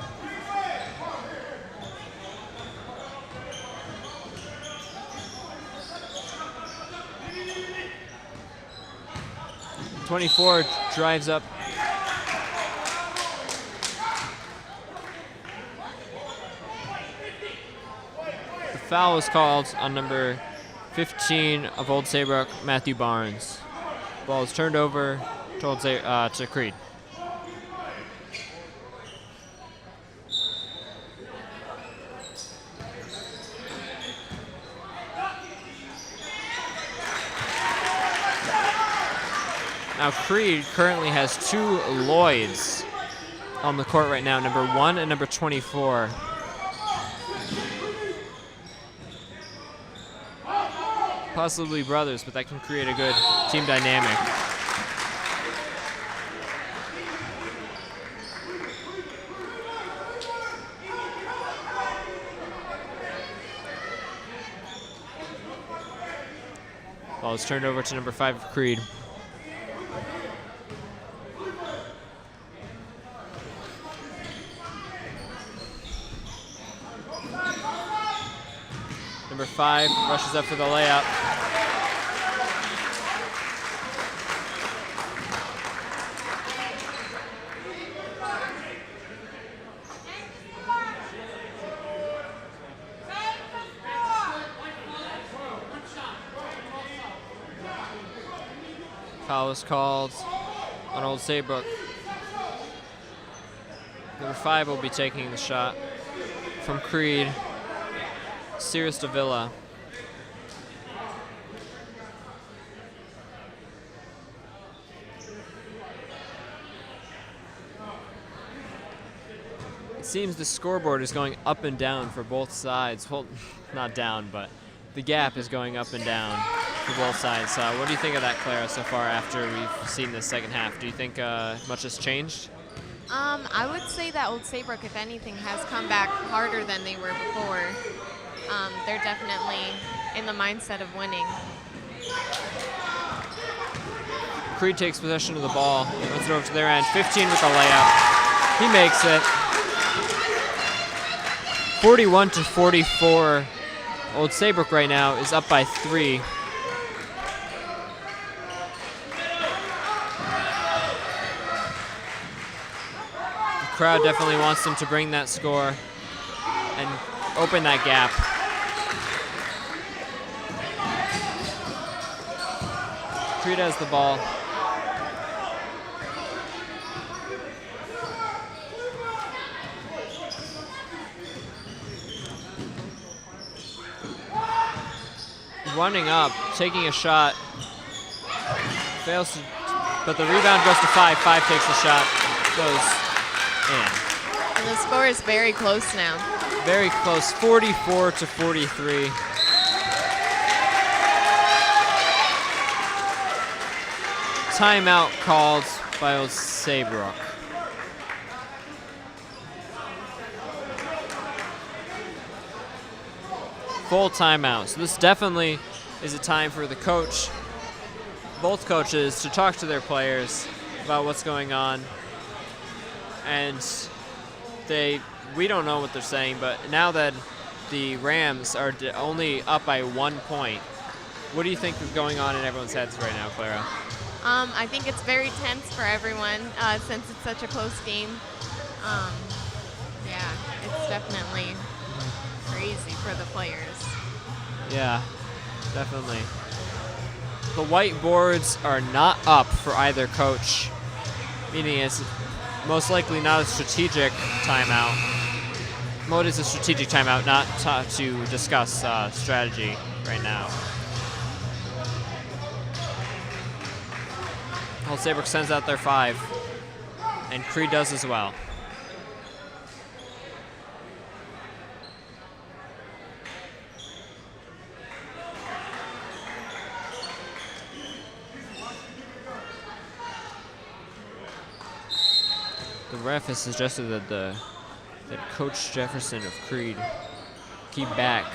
.24 drives up. The foul is called on number 15 of Old Saybrook, Matthew Barnes. Ball is turned over to Creed. Now Creed currently has 2 Lloyds on the court right now, number 1 and number 24. Possibly brothers, but that can create a good team dynamic. Ball is turned over to number 5 of Creed. Number 5 rushes up for the layup. Foul was called on Old Saybrook. Number 5 will be taking the shot from Creed. Sirius Davila. It seems the scoreboard is going up and down for both sides. Well, not down, but the gap is going up and down for both sides. What do you think of that, Clara, so far after we've seen the second half? Do you think much has changed? I would say that Old Saybrook, if anything, has come back harder than they were before. They're definitely in the mindset of winning. Creed takes possession of the ball, runs it over to their end. 15 with the layup. He makes it. 41-44. Old Saybrook right now is up by 3. The crowd definitely wants them to bring that score and open that gap. Creed has the ball. Running up, taking a shot, fails to, but the rebound goes to 5. 5 takes the shot, goes in. And the score is very close now. Very close, 44-43. Timeout called by Old Saybrook. Full timeout. So this definitely is a time for the coach, both coaches, to talk to their players about what's going on. And we don't know what they're saying, but now that the Rams are only up by 1 point, what do you think is going on in everyone's heads right now, Clara? I think it's very tense for everyone since it's such a close game. Yeah, it's definitely crazy for the players. Yeah, definitely. The whiteboards are not up for either coach, meaning it's most likely not a strategic timeout. What is a strategic timeout? Not to discuss strategy right now. Old Saybrook sends out their 5, and Creed does as well. The ref has suggested that Coach Jefferson of Creed keep back,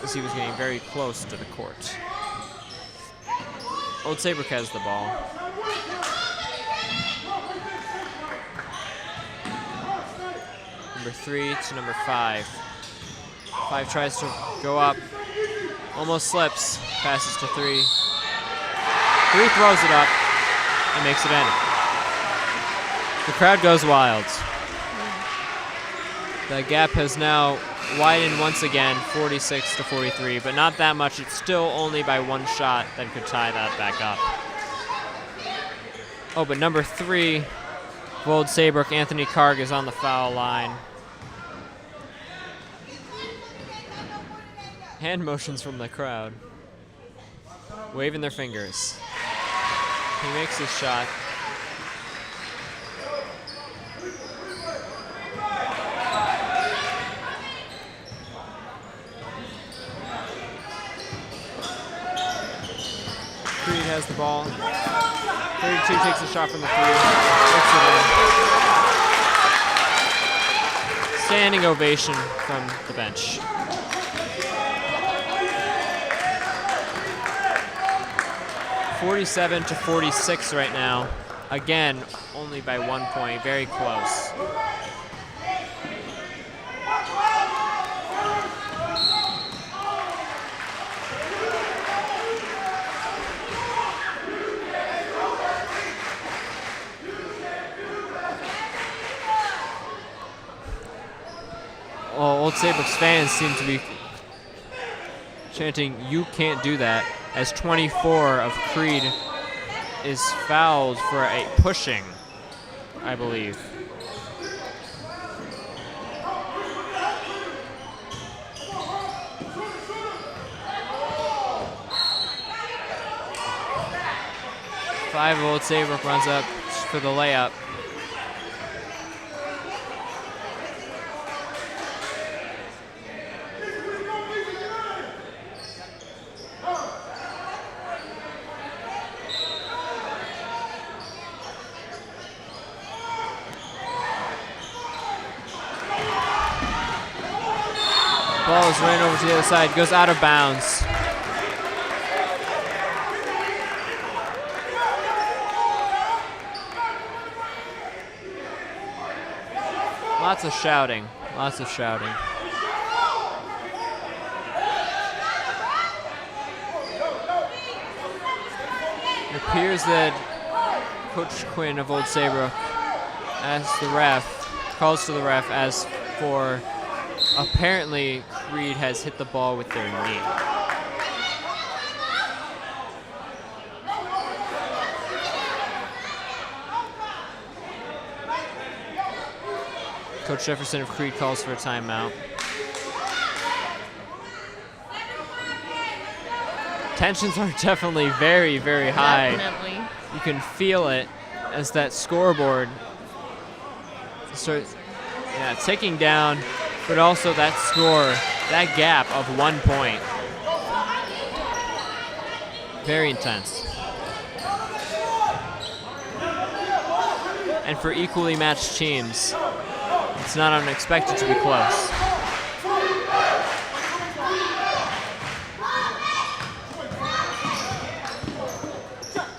as he was getting very close to the court. Old Saybrook has the ball. Number 3 to number 5. 5 tries to go up, almost slips, passes to 3. 3 throws it up and makes it in. The crowd goes wild. The gap has now widened once again, 46-43, but not that much. It's still only by 1 shot that could tie that back up. Oh, but number 3 of Old Saybrook, Anthony Karg, is on the foul line. Hand motions from the crowd, waving their fingers. He makes his shot. Creed has the ball. 32 takes a shot from the 3. Makes it in. Standing ovation from the bench. (47-46) right now. Again, only by 1 point. Very close. Old Saybrook's fans seem to be chanting, "You can't do that." as 24 of Creed is fouled for a pushing, I believe. Five of Old Saybrook runs up for the layup. Ball is ran over to the other side, goes out of bounds. Lots of shouting, lots of shouting. It appears that Coach Quinn of Old Saybrook calls to the ref as for apparently Creed has hit the ball with their knee. Coach Jefferson of Creed calls for a timeout. Tensions are definitely very, very high. Definitely. You can feel it as that scoreboard starts ticking down, but also that score, that gap of 1 point. Very intense. And for equally matched teams, it's not unexpected to be close.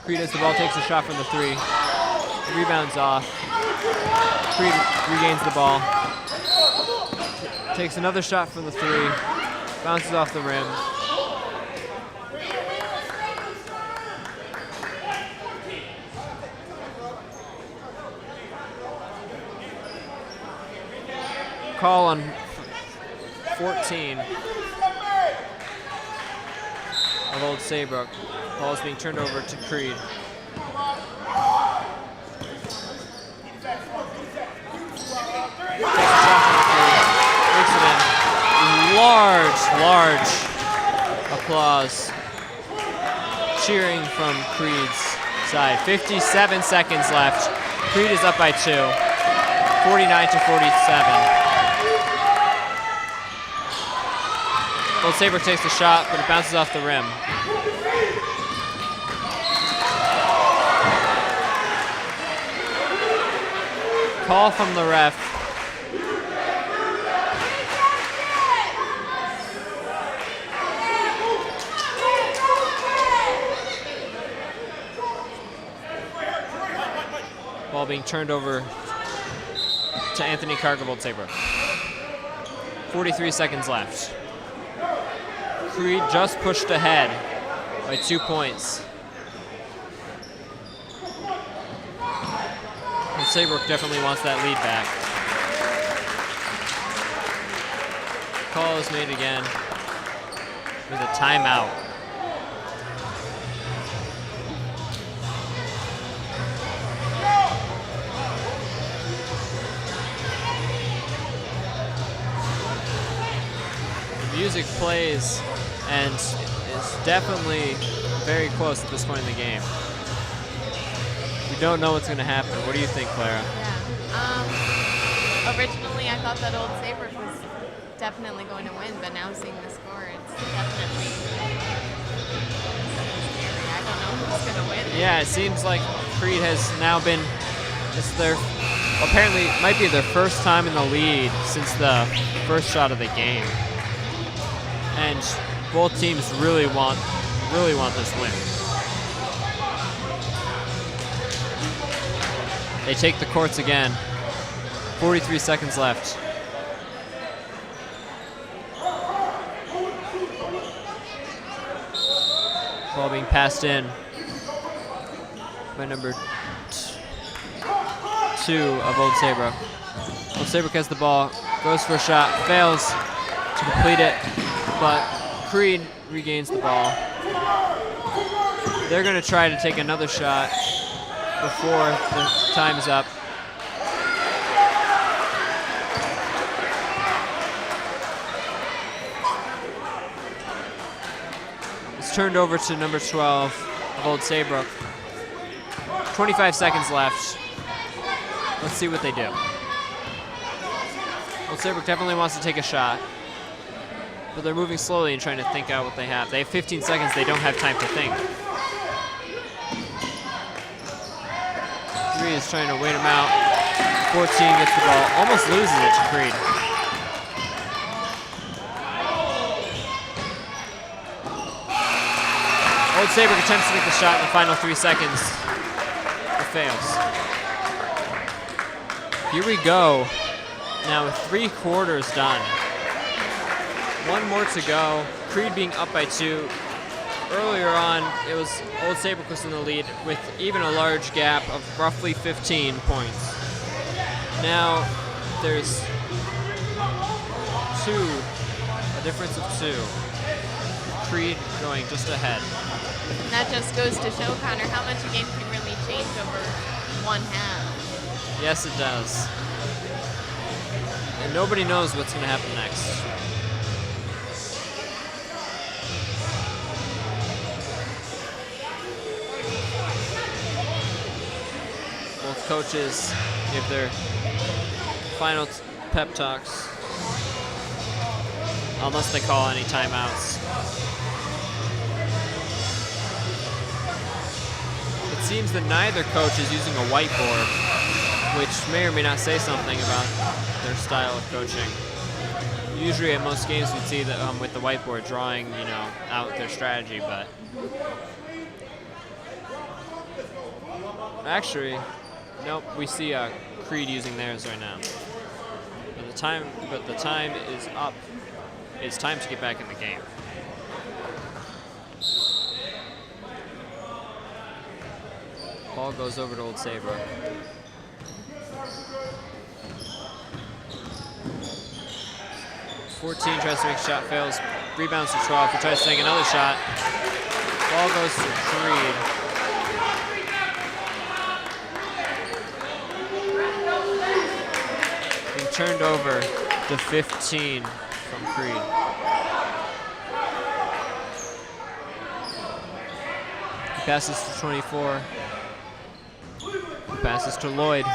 Creed has the ball, takes a shot from the three. Rebounds off. Creed regains the ball. Takes another shot from the three. Bounces off the rim. Call on 14 of Old Saybrook. Ball is being turned over to Creed. Takes it in. Large applause. Cheering from Creed's side. 57 seconds left. Creed is up by 2. 49-47. Old Saybrook takes the shot, but it bounces off the rim. Call from the ref. Ball being turned over to Anthony Karg of Old Saybrook. 43 seconds left. Creed just pushed ahead by 2 points. And Saybrook definitely wants that lead back. Call is made again with a timeout. The music plays and is definitely very close at this point in the game. We don't know what's going to happen. What do you think, Clara? Yeah. Originally, I thought that Old Saybrook was definitely going to win, but now seeing the score, it's definitely scary. I don't know who's going to win. Yeah, it seems like Creed has now been, apparently it might be their first time in the lead since the first shot of the game. And both teams really want this win. They take the courts again. 43 seconds left. Ball being passed in by number 2 of Old Saybrook. Old Saybrook has the ball, goes for a shot, fails to complete it, but Creed regains the ball. They're going to try to take another shot before the time's up. It's turned over to number 12 of Old Saybrook. 25 seconds left. Let's see what they do. Old Saybrook definitely wants to take a shot, but they're moving slowly and trying to think out what they have. They have 15 seconds. They don't have time to think. 3 is trying to wait him out. 14 gets the ball, almost loses it to Creed. Old Saybrook attempts to make the shot in the final 3 seconds. It fails. Here we go. Now with 3 quarters done. 1 more to go. Creed being up by 2. Earlier on, it was Old Saybrook was in the lead with even a large gap of roughly 15 points. Now there's a difference of 2. Creed going just ahead. And that just goes to show, Connor, how much a game can really change over one half. Yes, it does. And nobody knows what's going to happen next. Both coaches give their final pep talks, unless they call any timeouts. It seems that neither coach is using a whiteboard, which may or may not say something about their style of coaching. Usually at most games we'd see that with the whiteboard drawing, out their strategy, but actually, nope, we see Creed using theirs right now. But the time is up. It's time to get back in the game. Ball goes over to Old Saybrook. .14 tries to make a shot, fails. Rebounds to 12. He tries to take another shot. Ball goes to Creed. Being turned over to 15 from Creed. He passes to 24. He passes to Lloyd.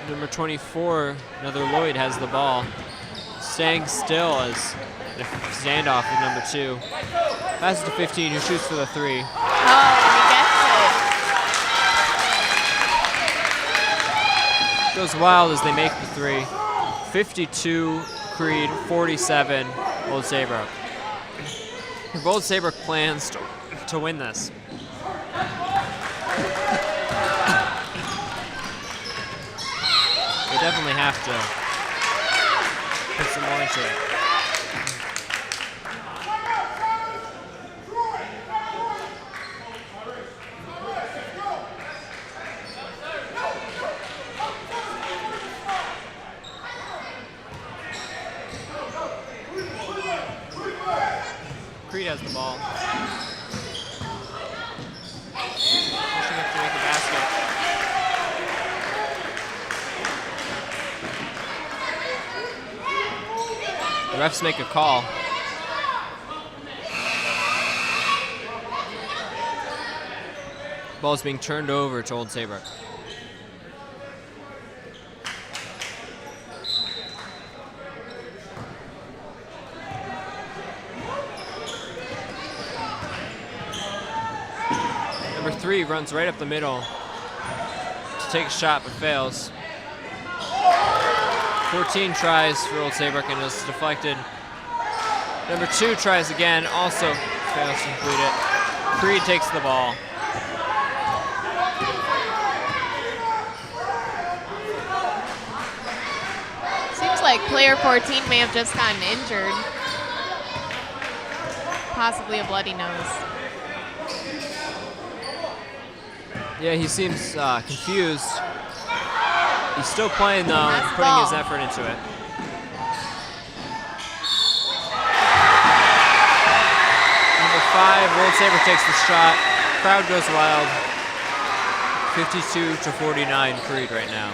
Number 24, another Lloyd, has the ball. Staying still as the standoff with number 2. Passes to 15, who shoots for the 3. Oh, he gets it. Goes wild as they make the 3. 52 Creed, 47 Old Saybrook. If Old Saybrook plans to win this, they definitely have to put some more into it. Creed has the ball. Pushing up to make a basket. The refs make a call. Ball's being turned over to Old Saybrook. Number 3 runs right up the middle to take a shot but fails. 14 tries for Old Saybrook and is deflected. Number 2 tries again, also fails to complete it. Creed takes the ball. Seems like player 14 may have just gotten injured. possibly a bloody nose. Yeah, he seems confused. He's still playing though and That's putting his ball. effort into it. Number 5, Old Saybrook takes the shot. Crowd goes wild. 52-49 Creed right now.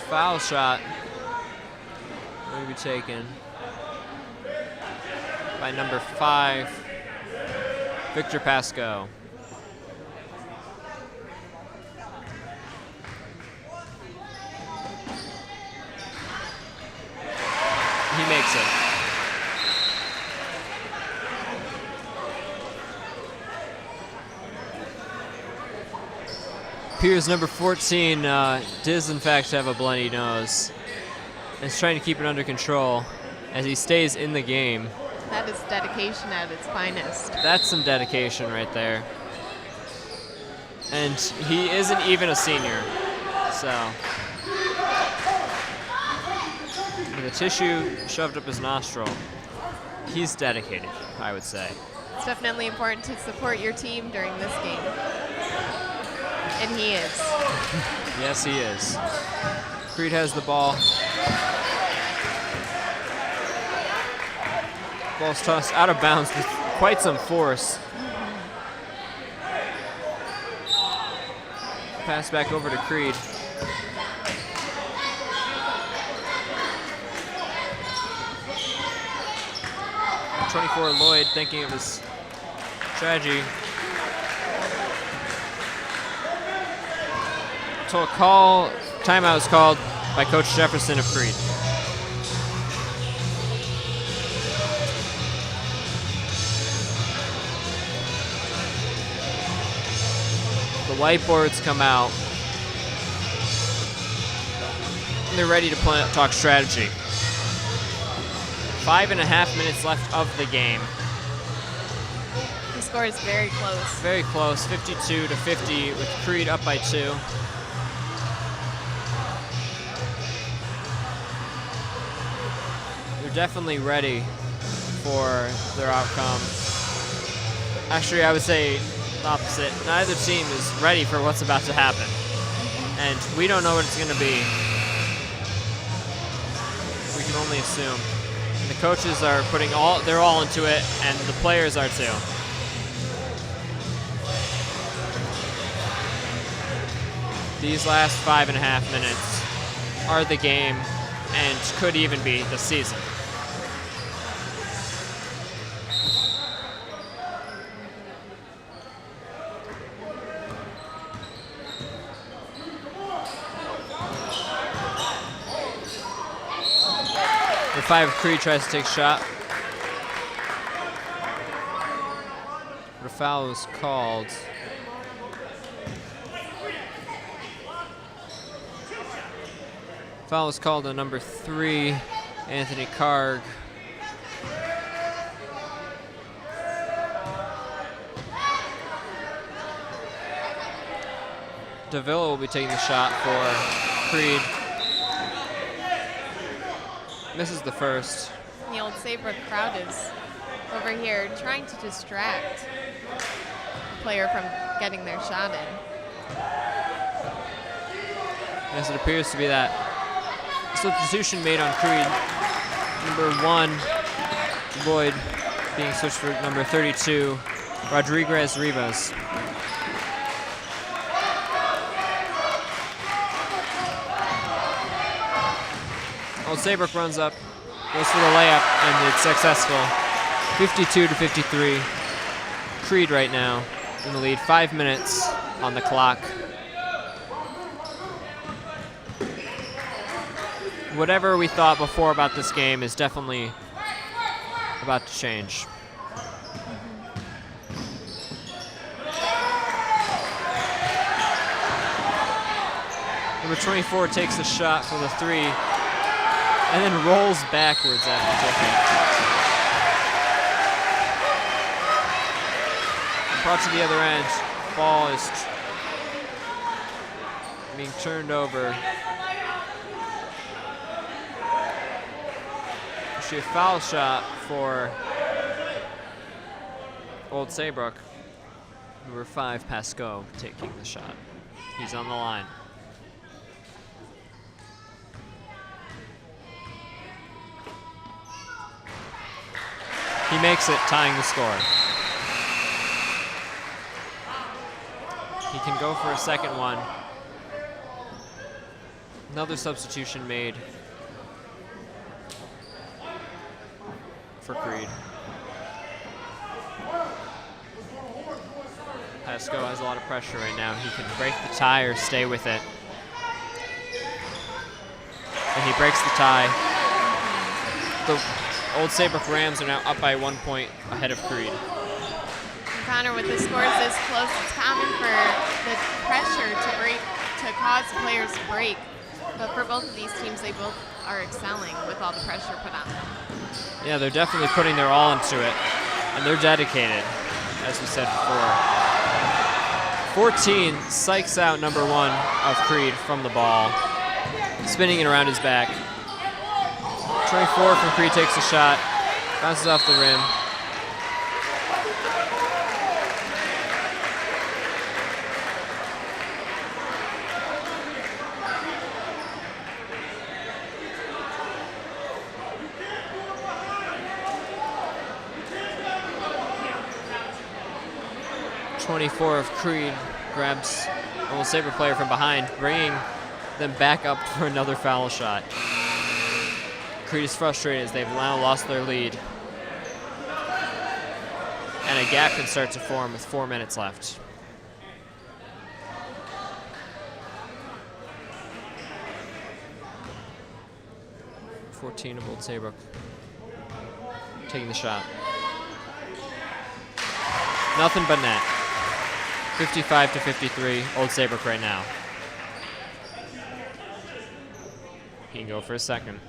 Foul shot will be taken by number 5, Victor Pasco. He makes it. Appears number 14 does in fact have a bloody nose and is trying to keep it under control as he stays in the game. That is dedication at its finest. That's some dedication right there. And he isn't even a senior, so. With a tissue shoved up his nostril, he's dedicated, I would say. It's definitely important to support your team during this game. And he is. Yes, he is. Creed has the ball. Ball's tossed out of bounds with quite some force. Pass back over to Creed. #24 Lloyd thinking of his strategy. So timeout was called by Coach Jefferson of Creed. The whiteboards come out. And they're ready to talk strategy. 5.5 minutes left of the game. The score is very close. Very close, 52-50 with Creed up by 2. They're definitely ready for their outcome. Actually, I would say the opposite. Neither team is ready for what's about to happen. And we don't know what it's going to be. We can only assume. And the coaches are putting they're all into it, and the players are too. These last 5.5 minutes are the game and could even be the season. The 5 Creed tries to take a shot. The foul was called. Foul was called on number 3, Anthony Karg. Davila will be taking the shot for Creed. Misses the first. The old Saybrook crowd is over here trying to distract the player from getting their shot in. Yes, it appears to be that substitution made on Creed. Number 1, Lloyd, being switched for number 32, Rodriguez Rivas. Old Saybrook runs up, goes for the layup, and it's successful. 52-53. Creed right now in the lead. 5 minutes on the clock. Whatever we thought before about this game is definitely about to change. Number 24 takes the shot for the 3 and then rolls backwards after taking it. Brought to the other end. Ball is being turned over. Actually, a foul shot for Old Saybrook. Number 5, Pascoe, taking the shot. He's on the line. He makes it, tying the score. He can go for a second one. Another substitution made for Creed. Pascoe has a lot of pressure right now. He can break the tie or stay with it. And he breaks the tie. The Old Saybrook Rams are now up by 1 point ahead of Creed. Connor, with the scores this close, it's common for the pressure to cause players to break. But for both of these teams, they both are excelling with all the pressure put on them. Yeah, they're definitely putting their all into it, and they're dedicated, as we said before. 14 psychs out number 1 of Creed from the ball, spinning it around his back. 24 from Creed takes a shot, bounces off the rim. .24 of Creed grabs Old Saybrook player from behind, bringing them back up for another foul shot. Creed is frustrated as they've now lost their lead. And a gap can start to form with 4 minutes left. .14 of Old Saybrook taking the shot. Nothing but net. 55-53, Old Saybrook right now. He can go for a second.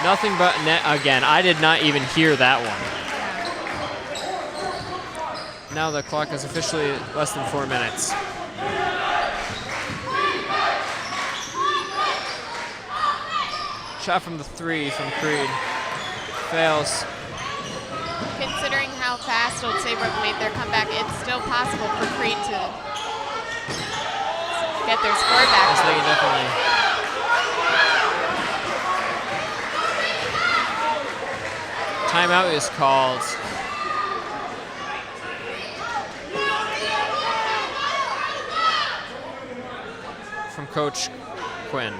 Nothing but net again. I did not even hear that one. Now the clock is officially less than 4 minutes. Shot from the 3 from Creed. Fails. Considering how fast Old Saybrook made their comeback, it's still possible for Creed to get their score back. Yes, they can definitely. Timeout is called. From Coach Quinn.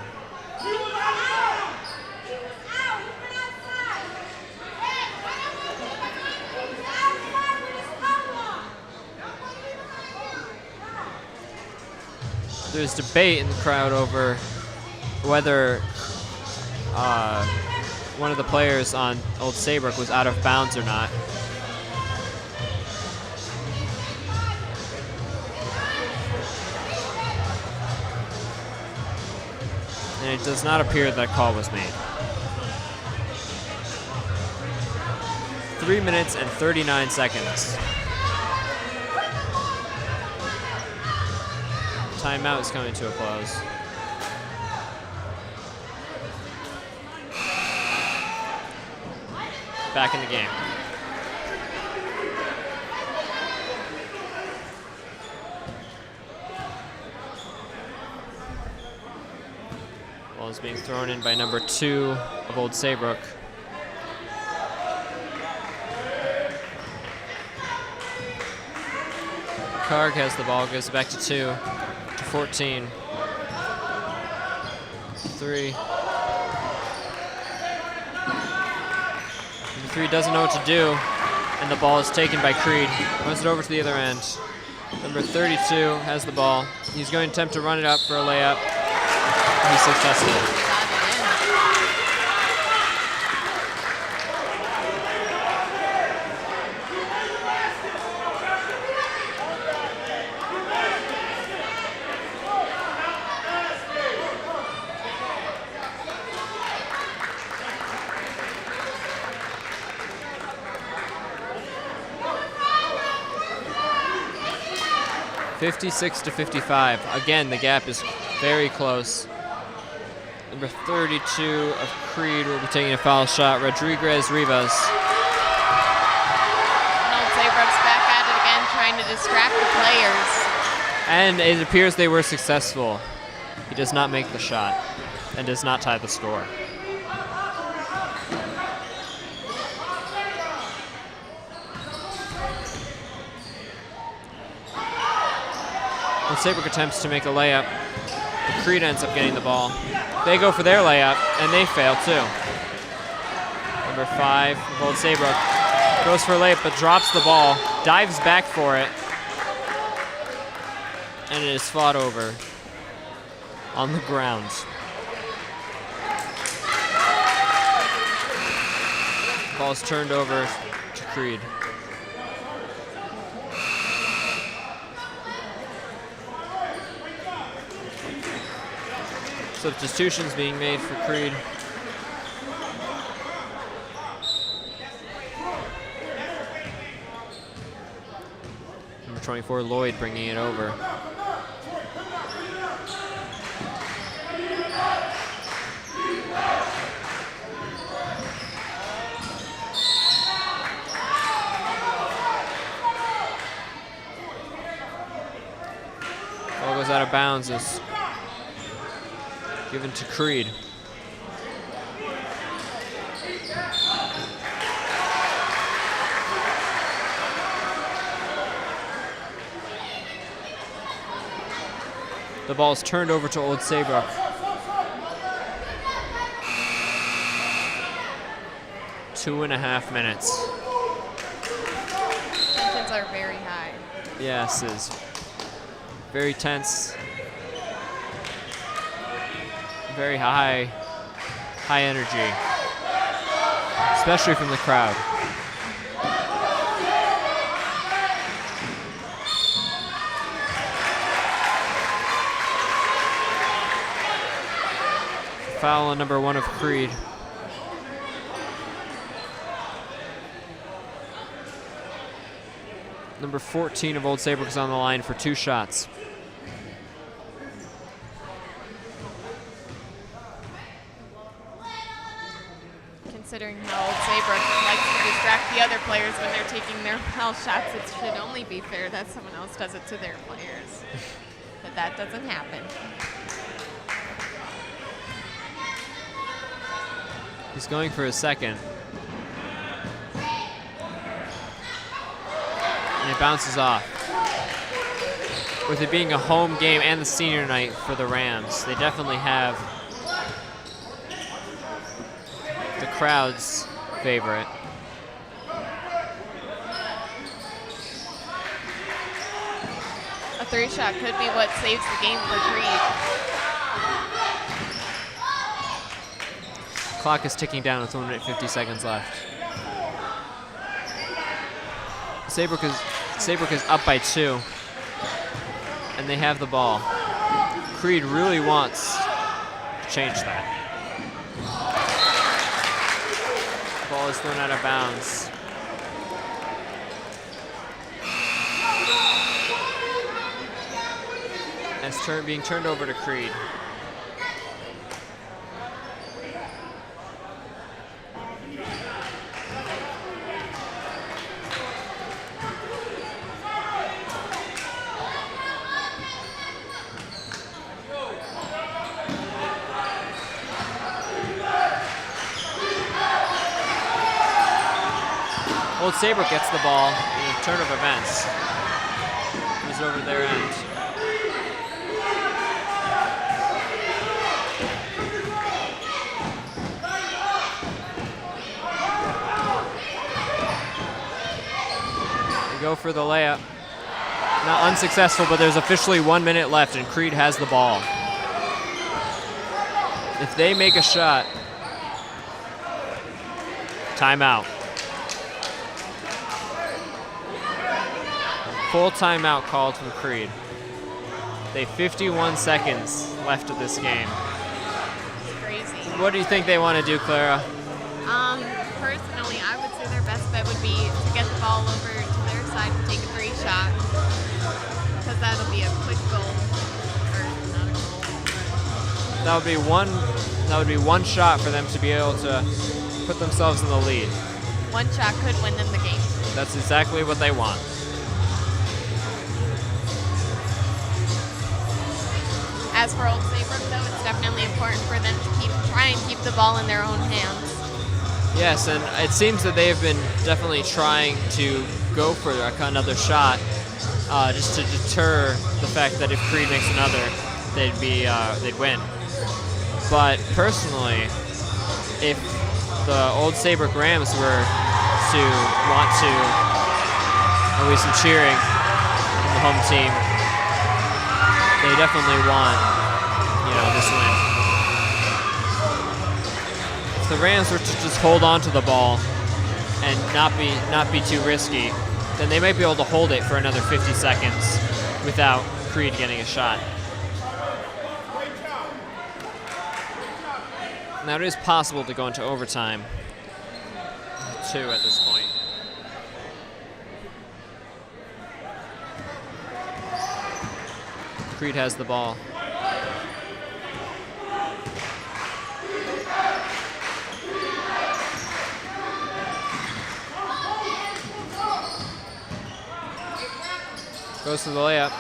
There's debate in the crowd over whether one of the players on Old Saybrook was out of bounds or not. And it does not appear that call was made. 3 minutes and 39 seconds. Timeout is coming to a close. Back in the game. Ball is being thrown in by number 2 of Old Saybrook. Karg has the ball, goes back to 2. 14. 3. Number 3 doesn't know what to do, and the ball is taken by Creed. Runs it over to the other end. Number 32 has the ball. He's going to attempt to run it up for a layup. He's successful. 56-55. Again, the gap is very close. Number 32 of Creed will be taking a foul shot. Rodriguez Rivas. Old Saybrook's back at it again, trying to distract the players. And it appears they were successful. He does not make the shot and does not tie the score. When Saybrook attempts to make a layup, Creed ends up getting the ball. They go for their layup, and they fail too. Number 5 of Old Saybrook goes for a layup, but drops the ball, dives back for it, and it is fought over on the ground. Ball's turned over to Creed. Substitutions being made for Creed. Number 24, Lloyd, bringing it over. Ball goes out of bounds. It's given to Creed. The ball is turned over to Old Saybrook. Two and a half minutes. Tensions are very high. Yes, it's very tense. Very high energy, especially from the crowd. Foul on number 1 of Creed. Number 14 of Old Saybrook is on the line for 2 shots. Considering how Old Saybrook likes to distract the other players when they're taking their foul shots, it should only be fair that someone else does it to their players. But that doesn't happen. He's going for a second. And it bounces off. With it being a home game and the senior night for the Rams, they definitely have the crowd's favorite. A 3-shot could be what saves the game for Creed. Clock is ticking down with 1 minute 50 seconds left. Saybrook is up by 2, and they have the ball. Creed really wants to change that. Ball is thrown out of bounds. And it's being turned over to Creed. Old Saybrook gets the ball in a turn of events. Goes over their end. They go for the layup. Not unsuccessful, but there's officially 1 minute left and Creed has the ball. If they make a shot, timeout. Full timeout called from Creed. They have 51 seconds left of this game. It's crazy. What do you think they want to do, Clara? Personally, I would say their best bet would be to get the ball over to their side and take a 3-shot. Because guess that'll be a quick goal. Or not a goal. That would be one shot for them to be able to put themselves in the lead. One shot could win them the game. That's exactly what they want. As for Old Saybrook, though, it's definitely important for them to try and keep the ball in their own hands. Yes, and it seems that they have been definitely trying to go for another shot, just to deter the fact that if Creed makes another, they'd win. But personally, if the Old Saybrook Rams were to want to, at least some cheering from the home team, they definitely want, this win. If the Rams were to just hold on to the ball and not be too risky, then they might be able to hold it for another 50 seconds without Creed getting a shot. Now it is possible to go into overtime, too, at this point. Creed has the ball. Goes to the layup,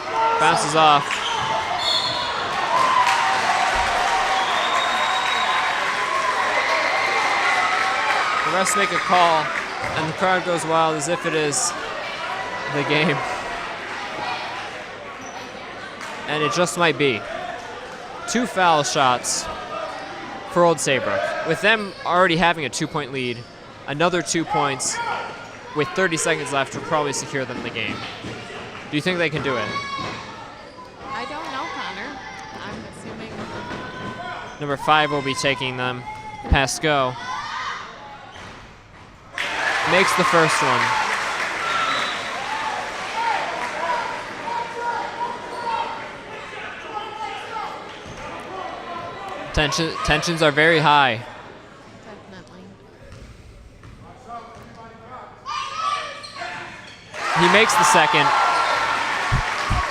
bounces off. The refs make a call, and the crowd goes wild as if it is the game. And it just might be. 2 foul shots for Old Saybrook. With them already having a 2-point lead, another 2 points with 30 seconds left will probably secure them the game. Do you think they can do it? I don't know, Connor. I'm assuming. Number 5 will be taking them. Pass go. Makes the first one. Tensions are very high. Definitely. He makes the second,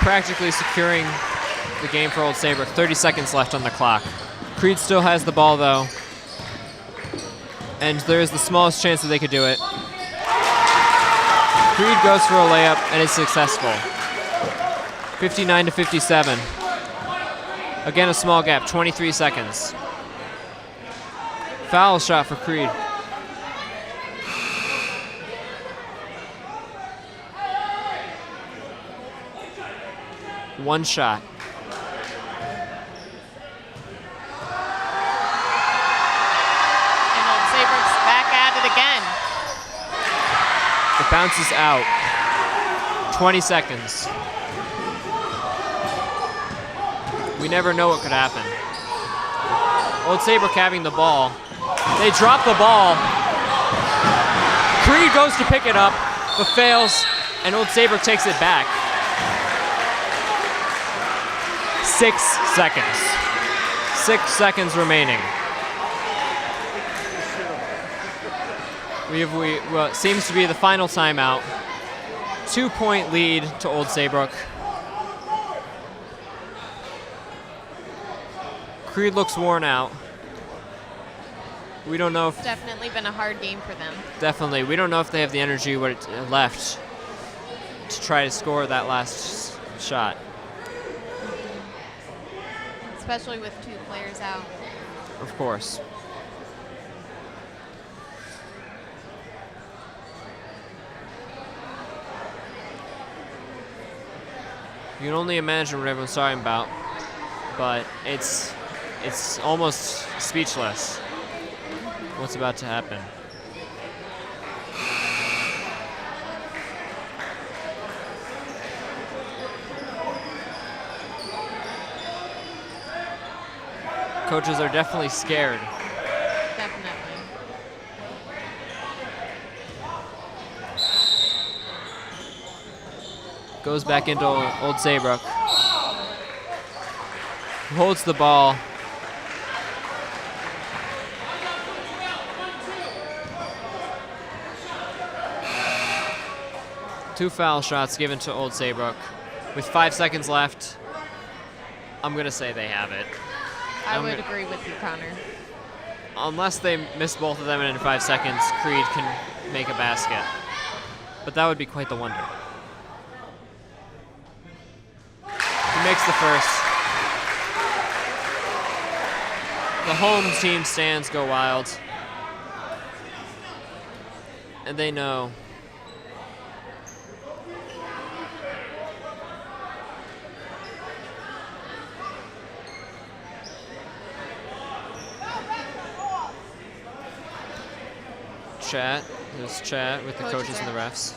practically securing the game for Old Saybrook. 30 seconds left on the clock. Creed still has the ball, though, and there is the smallest chance that they could do it. Creed goes for a layup and is successful. 59-57. Again, a small gap, 23 seconds. Foul shot for Creed. One shot. And Old Saybrook's back at it again. It bounces out. 20 seconds. We never know what could happen. Old Saybrook having the ball. They drop the ball. Creed goes to pick it up, but fails, and Old Saybrook takes it back. 6 seconds. 6 seconds remaining. Well, it seems to be the final timeout. 2-point lead to Old Saybrook. Creed looks worn out. We don't know if... It's definitely been a hard game for them. Definitely. We don't know if they have the energy left to try to score that last shot. Especially with 2 players out. Of course. You can only imagine what everyone's talking about, but it's almost speechless what's about to happen. Coaches are definitely scared. Definitely. Goes back into Old Saybrook. Holds the ball. Two foul shots given to Old Saybrook. With 5 seconds left, I'm going to say they have it. I would agree with you, Connor. Unless they miss both of them and in 5 seconds, Creed can make a basket. But that would be quite the wonder. He makes the first. The home team stands go wild. And they know. There's chat with the coaches and the refs.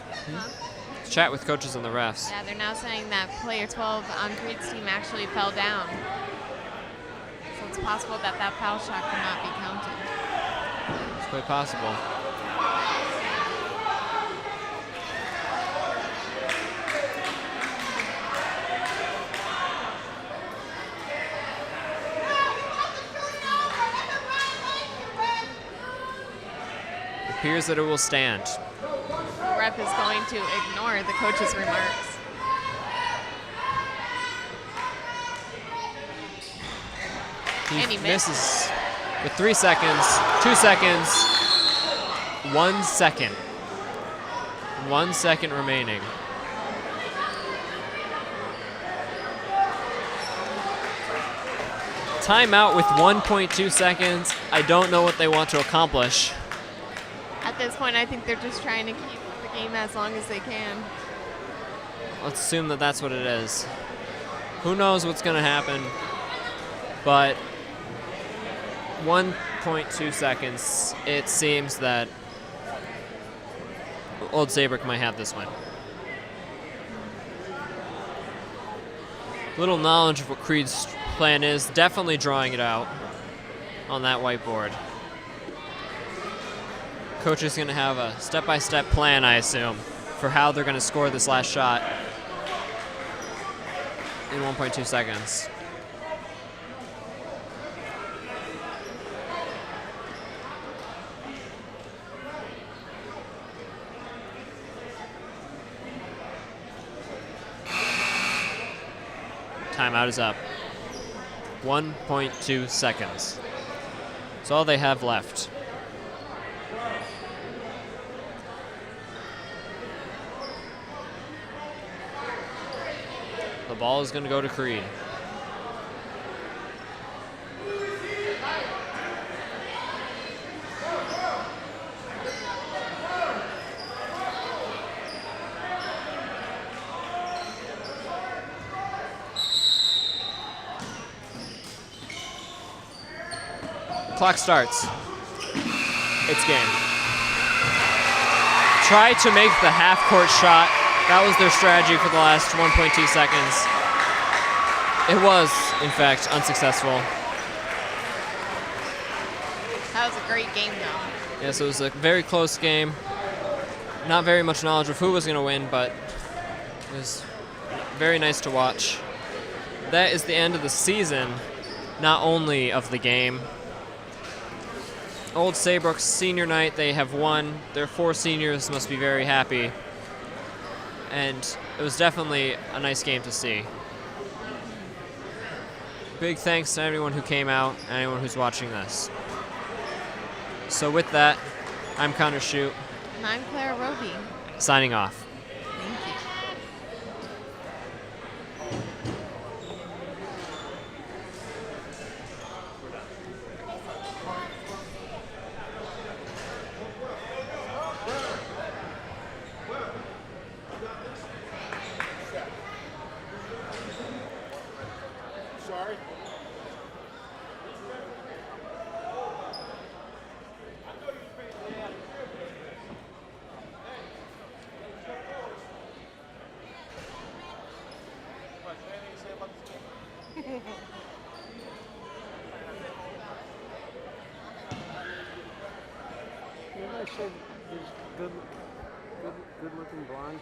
Chat with coaches and the refs. Yeah, they're now saying that player 12 on Creed's team actually fell down. So it's possible that that foul shot cannot be counted. It's quite possible. It appears that it will stand. The ref is going to ignore the coach's remarks. He misses with 3 seconds, 2 seconds, 1 second. 1 second remaining. Timeout with 1.2 seconds. I don't know what they want to accomplish. At this point, I think they're just trying to keep the game as long as they can. Let's assume that that's what it is. Who knows what's going to happen, but 1.2 seconds, it seems that Old Saybrook might have this one. Little knowledge of what Creed's plan is, definitely drawing it out on that whiteboard. Coach is going to have a step-by-step plan, I assume, for how they're going to score this last shot in 1.2 seconds. Timeout is up. 1.2 seconds. That's all they have left. The ball is going to go to Creed. Clock starts. It's game. Try to make the half-court shot. That was their strategy for the last 1.2 seconds. It was, in fact, unsuccessful. That was a great game, though. Yes, it was a very close game. Not very much knowledge of who was going to win, but it was very nice to watch. That is the end of the season, not only of the game. Old Saybrook's senior night, they have won. Their 4 seniors must be very happy. And it was definitely a nice game to see. Big thanks to everyone who came out and anyone who's watching this. So with that, I'm Connor Shute. And I'm Clara Roby. Signing off. Thank you. Sorry. I said there's good-looking blonde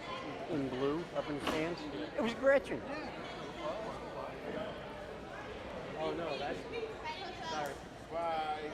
in blue up in the stands. It was Gretchen. Oh no, that's sorry. Bye.